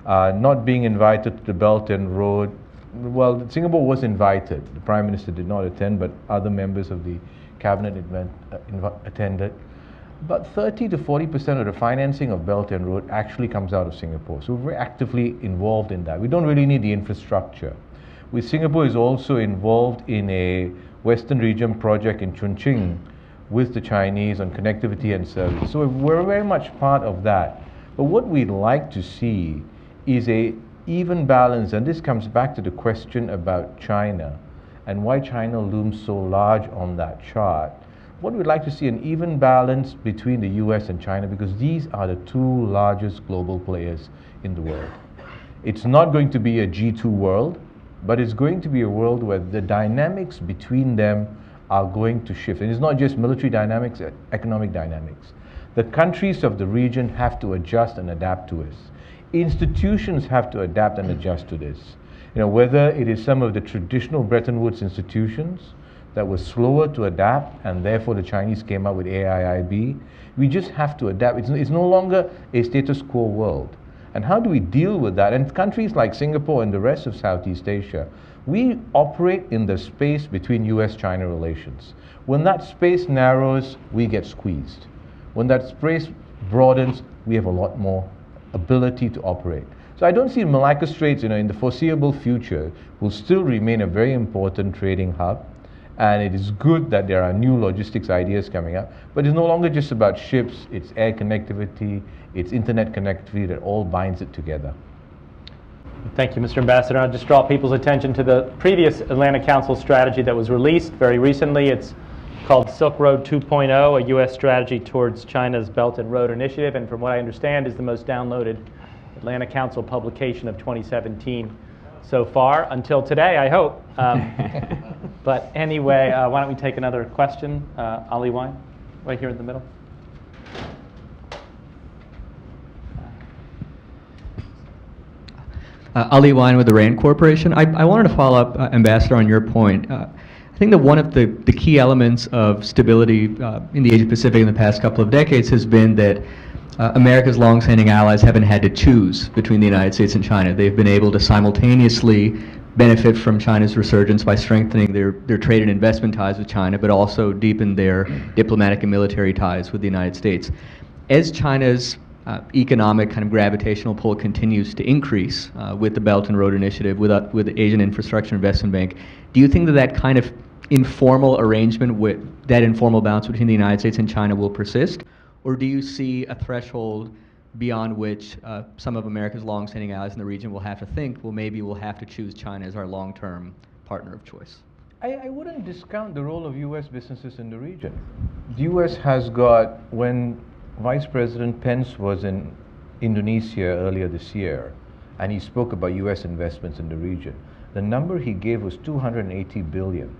Not being invited to the Belton Road. Well, Singapore was invited. The Prime Minister did not attend, but other members of the cabinet attended. But 30 to 40% of the financing of Belt and Road actually comes out of Singapore. So we're very actively involved in that. We don't really need the infrastructure. Singapore is also involved in a Western region project in Chongqing with the Chinese on connectivity and service. So we're very much part of that. But what we'd like to see is a even balance, and this comes back to the question about China and why China looms so large on that chart. What we'd like to see an even balance between the US and China, because these are the two largest global players in the world. It's not going to be a G2 world, but it's going to be a world where the dynamics between them are going to shift. And it's not just military dynamics, economic dynamics. The countries of the region have to adjust and adapt to this. Institutions have to adapt and adjust to this. Whether it is some of the traditional Bretton Woods institutions that were slower to adapt, and therefore the Chinese came up with AIIB. We just have to adapt. It's no longer a status quo world. And how do we deal with that? And countries like Singapore and the rest of Southeast Asia, we operate in the space between US-China relations. When that space narrows, we get squeezed. When that space broadens, we have a lot more ability to operate. So I don't see Malacca Straits, in the foreseeable future, will still remain a very important trading hub. And it is good that there are new logistics ideas coming up. But it's no longer just about ships, it's air connectivity, it's internet connectivity that all binds it together. Thank you, Mr. Ambassador. I'll just draw people's attention to the previous Atlantic Council strategy that was released very recently. It's called Silk Road 2.0, a U.S. strategy towards China's Belt and Road Initiative, and from what I understand is the most downloaded Atlantic Council publication of 2017 so far, until today, I hope. But anyway, why don't we take another question? Ali Wine, right here in the middle. Ali Wine with the RAND Corporation. I wanted to follow up, Ambassador, on your point. I think that one of the key elements of stability in the Asia-Pacific in the past couple of decades has been that America's long-standing allies haven't had to choose between the United States and China. They've been able to simultaneously benefit from China's resurgence by strengthening their trade and investment ties with China, but also deepen their diplomatic and military ties with the United States. As China's economic kind of gravitational pull continues to increase with the Belt and Road Initiative, with the Asian Infrastructure Investment Bank, do you think that kind of informal arrangement, that informal balance between the United States and China will persist? Or do you see a threshold beyond which some of America's long-standing allies in the region will have to think, well, maybe we'll have to choose China as our long-term partner of choice? I wouldn't discount the role of U.S. businesses in the region. The U.S. has got, when Vice President Pence was in Indonesia earlier this year, and he spoke about U.S. investments in the region, the number he gave was $280 billion.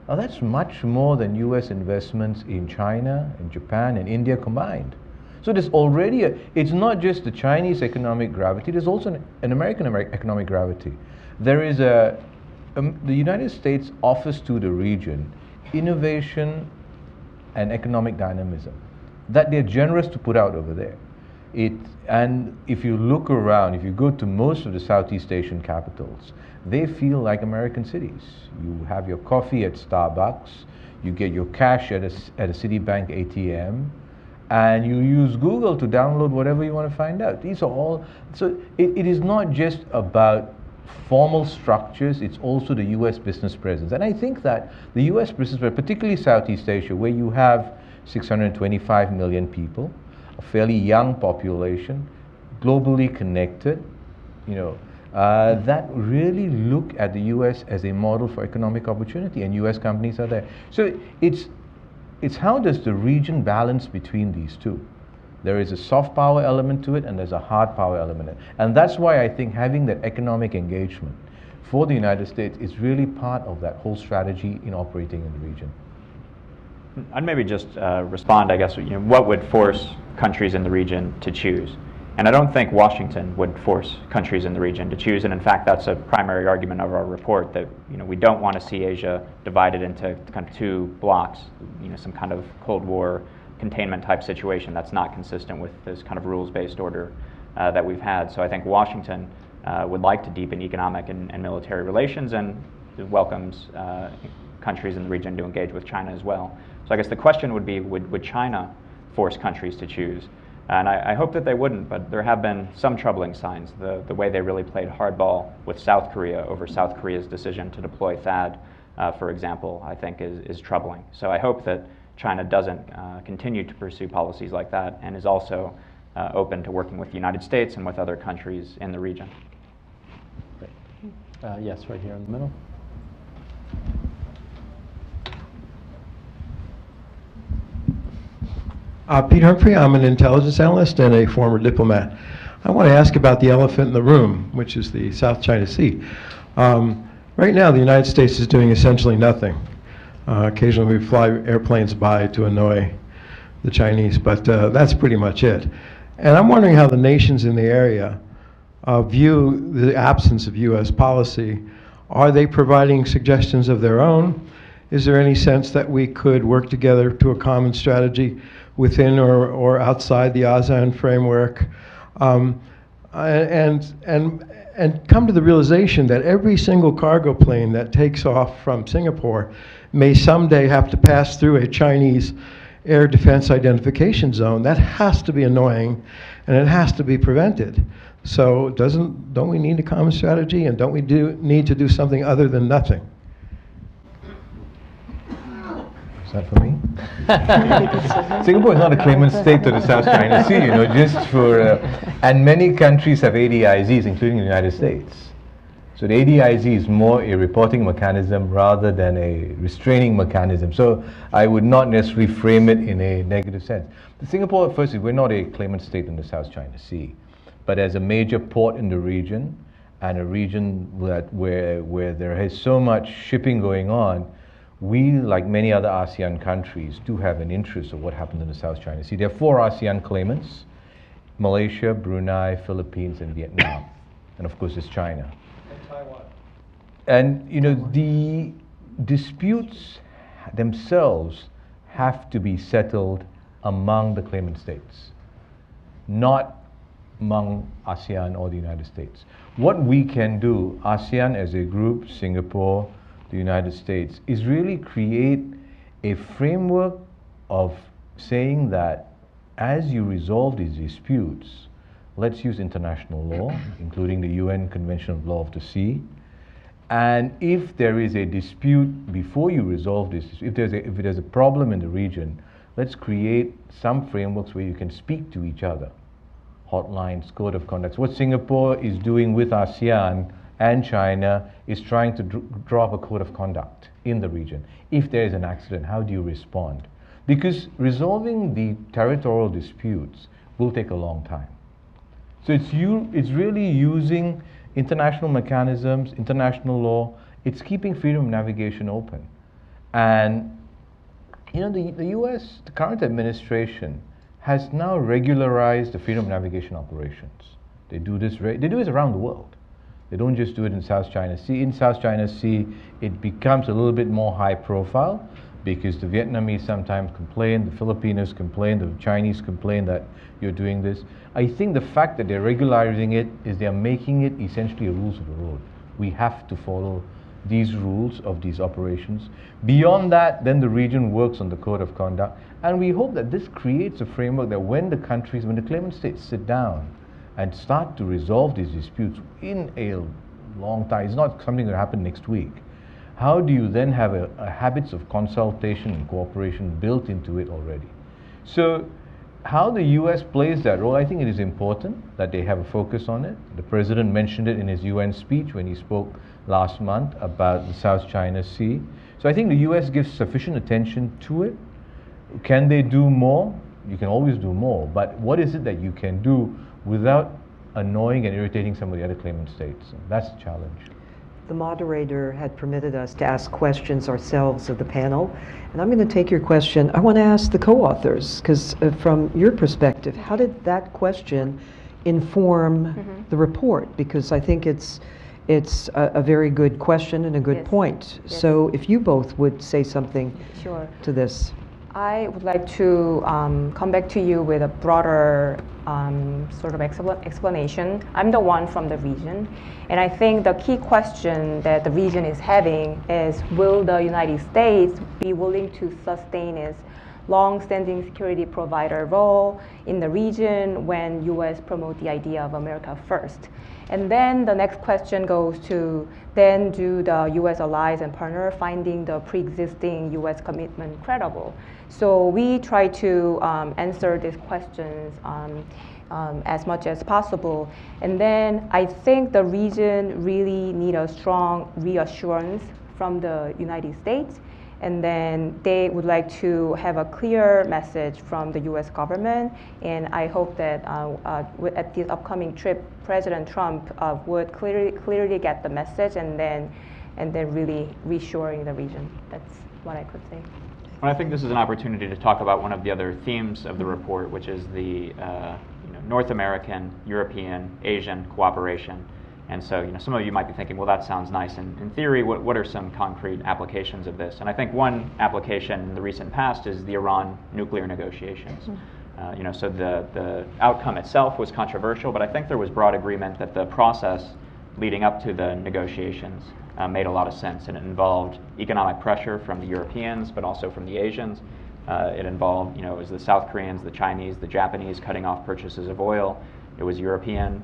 Now that's much more than U.S. investments in China, in Japan, and India combined. So there's already it's not just the Chinese economic gravity, there's also an American economic gravity. There is the United States offers to the region innovation and economic dynamism that they're generous to put out over there. And if you look around, if you go to most of the Southeast Asian capitals, they feel like American cities. You have your coffee at Starbucks, you get your cash at a Citibank ATM, and you use Google to download whatever you want to find out. These are all, so it is not just about formal structures, it's also the U.S. business presence. And I think that the U.S. business presence, particularly Southeast Asia, where you have 625 million people, a fairly young population, globally connected, that really look at the U.S. as a model for economic opportunity, and U.S. companies are there. So it's how does the region balance between these two? There is a soft power element to it, and there's a hard power element. And that's why I think having that economic engagement for the United States is really part of that whole strategy in operating in the region. I'd maybe just respond, I guess, what would force countries in the region to choose? And I don't think Washington would force countries in the region to choose, and in fact that's a primary argument of our report, that we don't want to see Asia divided into kind of two blocks, some kind of Cold War containment type situation that's not consistent with this kind of rules-based order that we've had. So I think Washington would like to deepen economic and military relations, and welcomes countries in the region to engage with China as well. So I guess the question would be, would China force countries to choose? And I hope that they wouldn't, but there have been some troubling signs. The way they really played hardball with South Korea over South Korea's decision to deploy THAAD, for example, I think is troubling. So I hope that China doesn't continue to pursue policies like that, and is also open to working with the United States and with other countries in the region. Great. Yes, right here in the middle. Pete Humphrey, I'm an intelligence analyst and a former diplomat. I want to ask about the elephant in the room, which is the South China Sea. Right now, the United States is doing essentially nothing. Occasionally we fly airplanes by to annoy the Chinese, but that's pretty much it. And I'm wondering how the nations in the area view the absence of U.S. policy? Are they providing suggestions of their own? Is there any sense that we could work together to a common strategy within or outside the ASEAN framework? And come to the realization that every single cargo plane that takes off from Singapore may someday have to pass through a Chinese air defense identification zone. That has to be annoying, and it has to be prevented. So don't we need a common strategy, and don't we need to do something other than nothing? Is that for me? Singapore is not a claimant state to the South China Sea, just for, and many countries have ADIZs, including the United States. So the ADIZ is more a reporting mechanism rather than a restraining mechanism. So I would not necessarily frame it in a negative sense. But Singapore, firstly, we're not a claimant state in the South China Sea, but as a major port in the region, and a region where there is so much shipping going on, we, like many other ASEAN countries, do have an interest of what happened in the South China Sea. There are 4 ASEAN claimants: Malaysia, Brunei, Philippines, and Vietnam. And of course, there's China. And Taiwan. And, the disputes themselves have to be settled among the claimant states, not among ASEAN or the United States. What we can do, ASEAN as a group, Singapore, the United States, is really create a framework of saying that as you resolve these disputes, let's use international law, including the UN Convention of Law of the Sea. And if there is a dispute before you resolve this, if there's a problem in the region, let's create some frameworks where you can speak to each other. Hotlines, code of conduct. What Singapore is doing with ASEAN and China is trying to draw up a code of conduct in the region. If there is an accident, how do you respond? Because resolving the territorial disputes will take a long time. So it's really using international mechanisms, international law. It's keeping freedom of navigation open. And the US, the current administration, has now regularized the freedom of navigation operations. They do this around the world. They don't just do it in South China Sea. In South China Sea, it becomes a little bit more high profile because the Vietnamese sometimes complain, the Filipinos complain, the Chinese complain that you're doing this. I think the fact that they're regularizing it is they're making it essentially a rules of the road. We have to follow these rules of these operations. Beyond that, then the region works on the code of conduct, and we hope that this creates a framework that when the claimant states sit down and start to resolve these disputes in a long time, it's not something that will happen next week. How do you then have a habits of consultation and cooperation built into it already? So how the US plays that role, I think it is important that they have a focus on it. The President mentioned it in his UN speech when he spoke last month about the South China Sea. So I think the US gives sufficient attention to it. Can they do more? You can always do more, but what is it that you can do without annoying and irritating some of the other claimant states? That's the challenge. The moderator had permitted us to ask questions ourselves of the panel, and I'm going to take your question. I want to ask the co-authors, because from your perspective, how did that question inform the report? Because I think it's a very good question and a good point. Yes. So if you both would say something to this. I would like to come back to you with a broader sort of explanation. I'm the one from the region, and I think the key question that the region is having is, will the United States be willing to sustain its long-standing security provider role in the region when U.S. promote the idea of America first? And then the next question goes to, then do the U.S. allies and partners finding the pre-existing U.S. commitment credible? So we try to answer these questions as much as possible. And then I think the region really need a strong reassurance from the United States. And then they would like to have a clear message from the US government. And I hope that at this upcoming trip, President Trump would clearly get the message and then really reassuring the region. That's what I could say. Well, I think this is an opportunity to talk about one of the other themes of the report, which is the North American, European, Asian cooperation. And so, some of you might be thinking, well, that sounds nice. In theory, what are some concrete applications of this? And I think one application in the recent past is the Iran nuclear negotiations. So the outcome itself was controversial, but I think there was broad agreement that the process leading up to the negotiations made a lot of sense, and it involved economic pressure from the Europeans, but also from the Asians. It involved, it was the South Koreans, the Chinese, the Japanese cutting off purchases of oil. It was European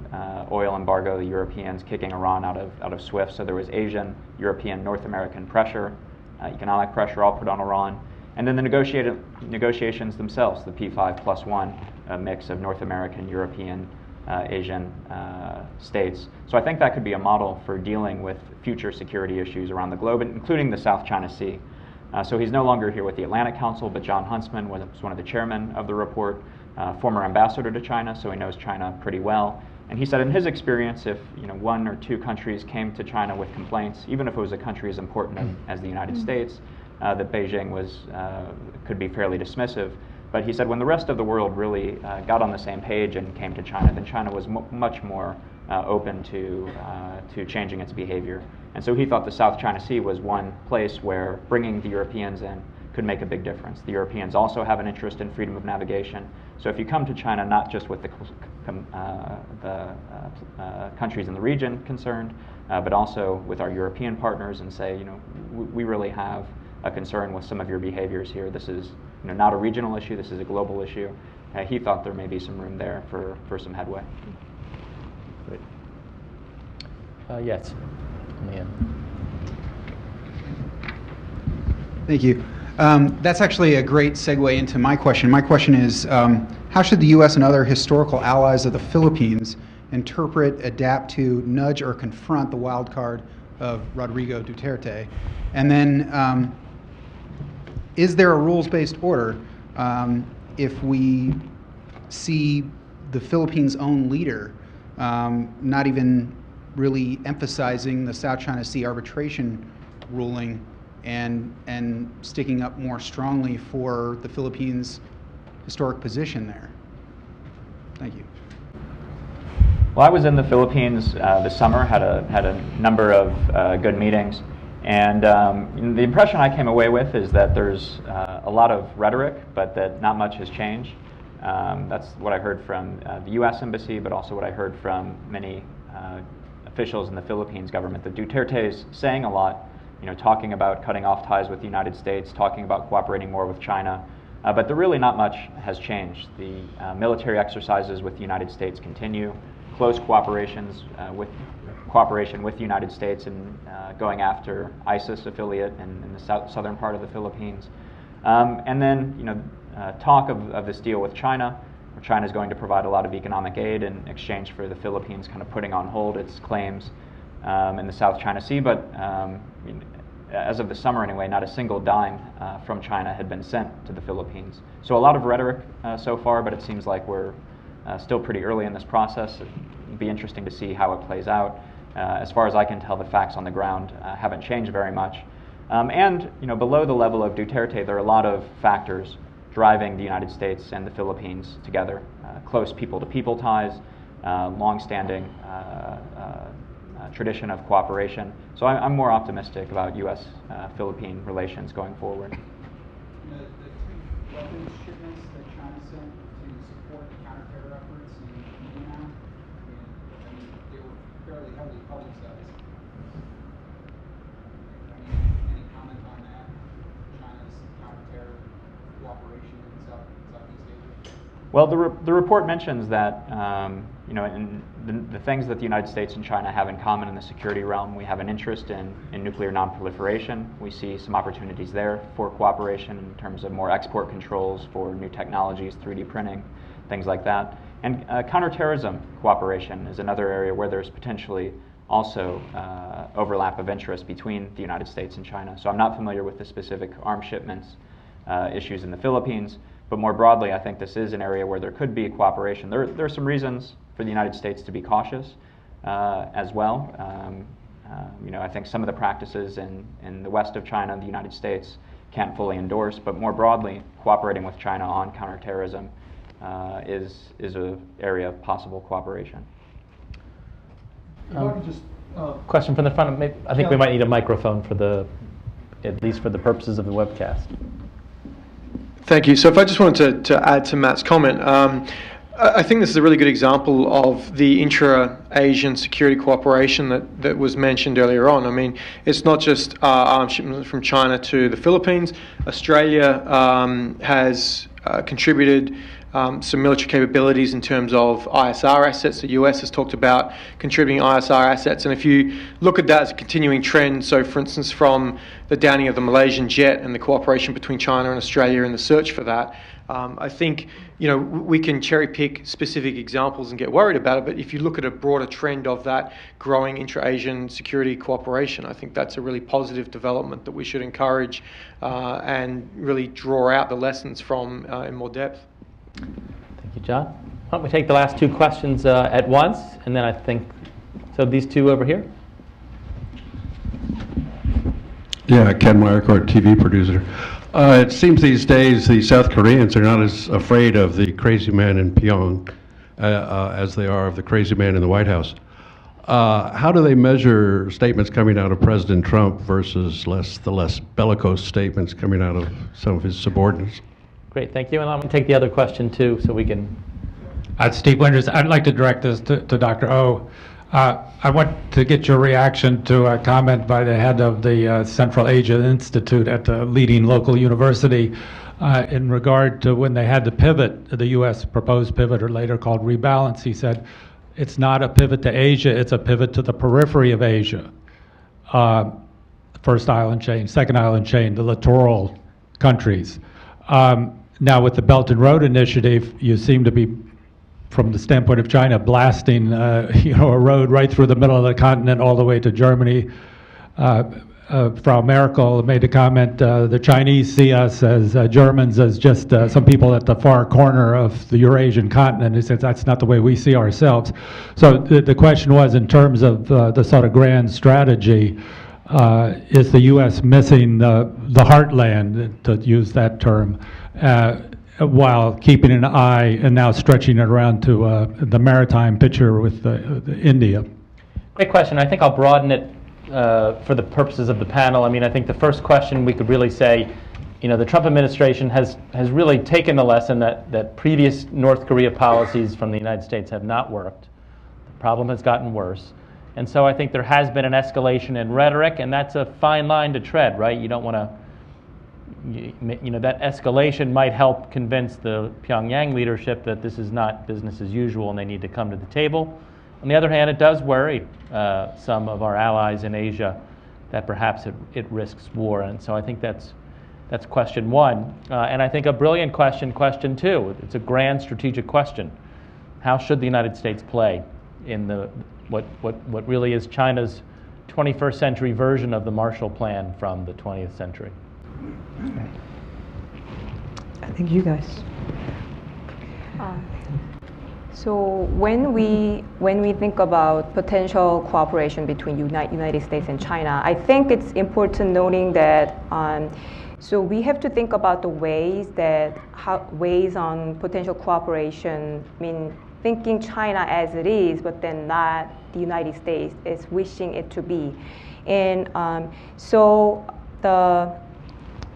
oil embargo, the Europeans kicking Iran out of SWIFT. So there was Asian, European, North American pressure, economic pressure all put on Iran. And then the negotiations themselves, the P5+1 mix of North American, European, Asian states. So I think that could be a model for dealing with future security issues around the globe, including the South China Sea. So he's no longer here with the Atlantic Council, but John Huntsman was one of the chairmen of the report, former ambassador to China, so he knows China pretty well. And he said in his experience, if one or two countries came to China with complaints, even if it was a country as important as the United States, that Beijing could be fairly dismissive. But he said when the rest of the world really got on the same page and came to China, then China was much more open to changing its behavior. And so he thought the South China Sea was one place where bringing the Europeans in could make a big difference. The Europeans also have an interest in freedom of navigation. So if you come to China not just with the countries in the region concerned, but also with our European partners and say, we really have a concern with some of your behaviors here. This is not a regional issue, this is a global issue. He thought there may be some room there for some headway. Great. Yes, in the end. Thank you. That's actually a great segue into my question. My question is, how should the U.S. and other historical allies of the Philippines interpret, adapt to, nudge, or confront the wild card of Rodrigo Duterte? And then, is there a rules-based order if we see the Philippines' own leader not even really emphasizing the South China Sea arbitration ruling and sticking up more strongly for the Philippines' historic position there? Thank you. Well, I was in the Philippines this summer, had a number of good meetings, and the impression I came away with is that there's a lot of rhetoric, but that not much has changed. That's what I heard from the U.S. Embassy, but also what I heard from many officials in the Philippines government. That Duterte is saying a lot, talking about cutting off ties with the United States, talking about cooperating more with China, but there really not much has changed. The military exercises with the United States continue, close cooperation with the United States in going after ISIS affiliate in the southern part of the Philippines. And then, talk of this deal with China, where China is going to provide a lot of economic aid in exchange for the Philippines kind of putting on hold its claims in the South China Sea. But as of the summer anyway, not a single dime from China had been sent to the Philippines. So a lot of rhetoric so far, but it seems like we're still pretty early in this process. It'd be interesting to see how it plays out. As far as I can tell, the facts on the ground haven't changed very much. And below the level of Duterte, there are a lot of factors driving the United States and the Philippines together. Close people-to-people ties, long-standing tradition of cooperation. So I'm more optimistic about U.S.-Philippine relations going forward. The two weapons shipments that China sent to support the counter-terror efforts in Vietnam, they were fairly heavily publicized. Any comment on that? China's counter-terror cooperation in Southeast Asia? Well, the report mentions that in the things that the United States and China have in common in the security realm, we have an interest in nuclear nonproliferation. We see some opportunities there for cooperation in terms of more export controls for new technologies, 3D printing, things like that. And counterterrorism cooperation is another area where there's potentially also overlap of interest between the United States and China. So I'm not familiar with the specific arms shipments issues in the Philippines, but more broadly, I think this is an area where there could be cooperation. There are some reasons for the United States to be cautious as well. I think some of the practices in the west of China, the United States can't fully endorse, but more broadly, cooperating with China on counterterrorism is an area of possible cooperation. Question from the front. I think we might need a microphone for at least for the purposes of the webcast. Thank you. So if I just wanted to add to Matt's comment, I think this is a really good example of the intra-Asian security cooperation that was mentioned earlier on. I mean, it's not just arms shipments from China to the Philippines. Australia has contributed some military capabilities in terms of ISR assets. The US has talked about contributing ISR assets. And if you look at that as a continuing trend, so for instance, from the downing of the Malaysian jet and the cooperation between China and Australia in the search for that, I think we can cherry pick specific examples and get worried about it, but if you look at a broader trend of that growing intra-Asian security cooperation, I think that's a really positive development that we should encourage and really draw out the lessons from in more depth. Thank you, John. Why don't we take the last two questions at once, and then I think, so these two over here. Yeah, Ken Meyercourt, TV producer. It seems these days the South Koreans are not as afraid of the crazy man in Pyongyang as they are of the crazy man in the White House. How do they measure statements coming out of President Trump versus the less bellicose statements coming out of some of his subordinates? Great, thank you. And I'm going to take the other question too, so we can. Steve Winters. I'd like to direct this to Dr. Oh. I want to get your reaction to a comment by the head of the Central Asia Institute at the leading local university in regard to when they had the pivot, the U.S. proposed pivot, or later called rebalance. He said, it's not a pivot to Asia, it's a pivot to the periphery of Asia. First island chain, second island chain, the littoral countries. Now with the Belton Road Initiative, you seem to be, from the standpoint of China, blasting a road right through the middle of the continent all the way to Germany. Frau Merkel made a comment, the Chinese see us as Germans as just some people at the far corner of the Eurasian continent. He says that's not the way we see ourselves. So the question was, in terms of the sort of grand strategy, is the U.S. missing the heartland, to use that term, while keeping an eye and now stretching it around to the maritime picture with India? Great question. I think I'll broaden it for the purposes of the panel. I mean, I think the first question we could really say, the Trump administration has really taken the lesson that previous North Korea policies from the United States have not worked. The problem has gotten worse. And so I think there has been an escalation in rhetoric, and that's a fine line to tread, right? You don't want to, that escalation might help convince the Pyongyang leadership that this is not business as usual and they need to come to the table. On the other hand, it does worry some of our allies in Asia that perhaps it risks war. And so I think that's question one. And I think a brilliant question two. It's a grand strategic question. How should the United States play in what really is China's 21st century version of the Marshall Plan from the 20th century? I think you guys. So when we think about potential cooperation between United States and China, I think it's important noting that so we have to think about the ways on potential cooperation. I mean, thinking China as it is, but then not the United States is wishing it to be, and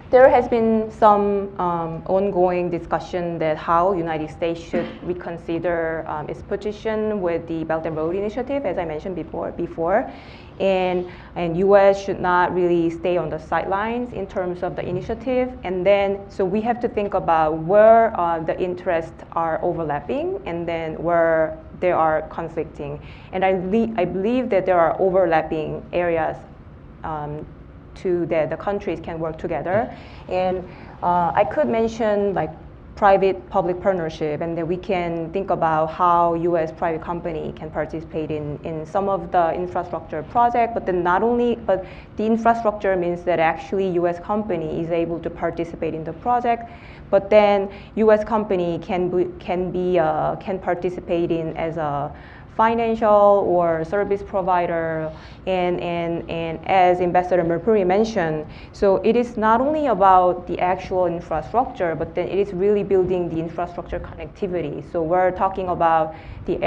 there has been some ongoing discussion that how United States should reconsider its position with the Belt and Road Initiative, as I mentioned before, and U.S. should not really stay on the sidelines in terms of the initiative. And then, so we have to think about where the interests are overlapping and then where they are conflicting. And I believe that there are overlapping areas that the countries can work together. And I could mention like private-public partnership, and then we can think about how U.S. private company can participate in some of the infrastructure project, but then but the infrastructure means that actually U.S. company is able to participate in the project, but then U.S. company can participate in as a financial or service provider, and as Ambassador Mirpuri mentioned, so it is not only about the actual infrastructure, but then it is really building the infrastructure connectivity. So we're talking about the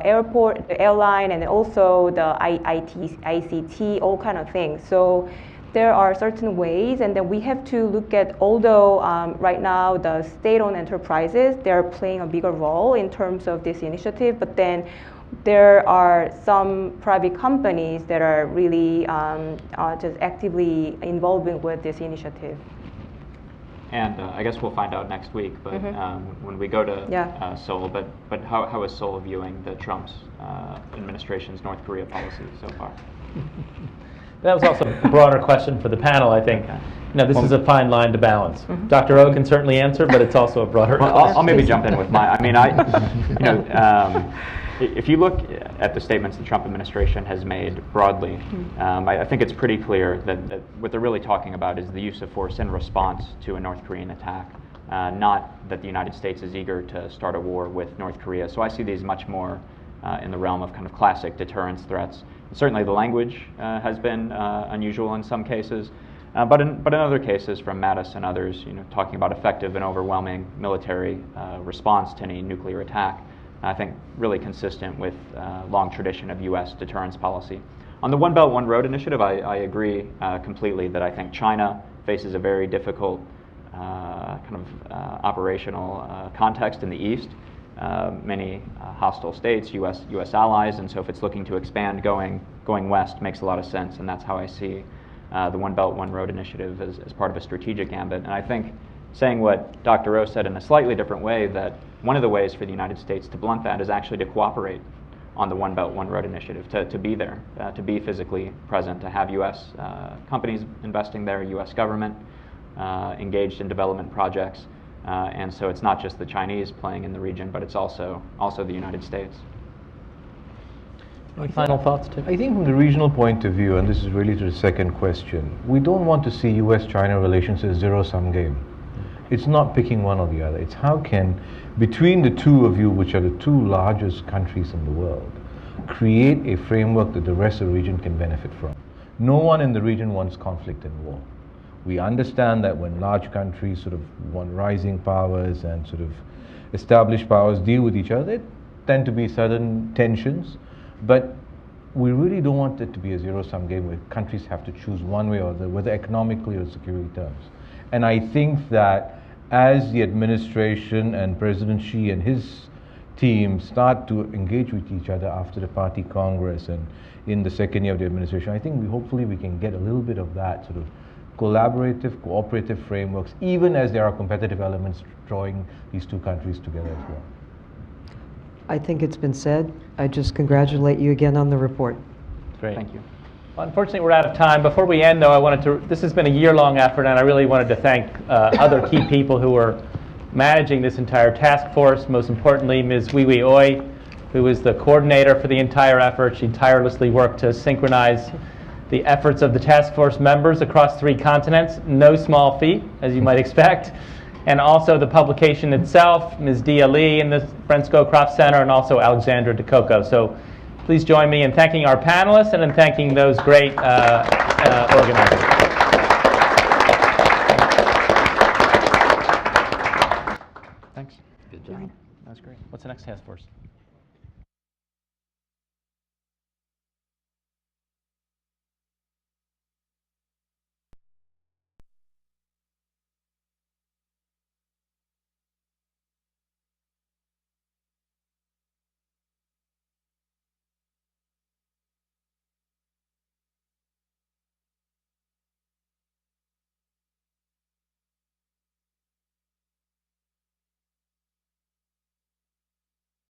airport, the airline, and also the ICT, all kind of things. So there are certain ways, and then we have to look at, although right now the state-owned enterprises, they're playing a bigger role in terms of this initiative, but then there are some private companies that are really just actively involving with this initiative. And I guess we'll find out next week, but when we go to Seoul, but how is Seoul viewing the Trump's administration's North Korea policy so far? That was also a broader question for the panel, I think. This is a fine line to balance. Dr. Oh can certainly answer, but it's also a broader question. I'll maybe jump in with my, if you look at the statements the Trump administration has made broadly, I think it's pretty clear that what they're really talking about is the use of force in response to a North Korean attack, not that the United States is eager to start a war with North Korea. So I see these much more in the realm of kind of classic deterrence threats. Certainly the language has been unusual in some cases, but in other cases, from Mattis and others, talking about effective and overwhelming military response to any nuclear attack, I think really consistent with long tradition of U.S. deterrence policy. On the One Belt, One Road initiative, I agree completely that I think China faces a very difficult kind of operational context in the East. Many hostile states, U.S. allies, and so if it's looking to expand going west, makes a lot of sense, and that's how I see the One Belt, One Road initiative as part of a strategic ambit. And I think saying what Dr. Oh said in a slightly different way, that one of the ways for the United States to blunt that is actually to cooperate on the One Belt, One Road initiative, to be there, to be physically present, to have U.S. Companies investing there, U.S. government engaged in development projects. And so it's not just the Chinese playing in the region, but it's also the United States. Final thoughts, too? I think from the regional point of view, and this is really to the second question, we don't want to see U.S.-China relations as a zero-sum game. It's not picking one or the other. It's how can, between the two of you, which are the two largest countries in the world, create a framework that the rest of the region can benefit from. No one in the region wants conflict and war. We understand that when large countries sort of want rising powers and sort of established powers deal with each other, there tend to be certain tensions, but we really don't want it to be a zero-sum game where countries have to choose one way or the other, whether economically or security terms. And I think that as the administration and President Xi and his team start to engage with each other after the party congress and in the second year of the administration, I think hopefully we can get a little bit of that sort of collaborative, cooperative frameworks, even as there are competitive elements drawing these two countries together as well. I think it's been said. I just congratulate you again on the report. Great. Thank you. Well, unfortunately, we're out of time. Before we end, though, this has been a year-long effort, and I really wanted to thank other key people who were managing this entire task force. Most importantly, Ms. Wiwi Oi, who is the coordinator for the entire effort. She tirelessly worked to synchronize the efforts of the task force members across 3 continents. No small feat, as you might expect. And also the publication itself, Ms. Dia Lee in the Brent Scowcroft Center, and also Alexandra DeCoco. So please join me in thanking our panelists and in thanking those great organizers. Thanks. Good job. That was great. What's the next task force?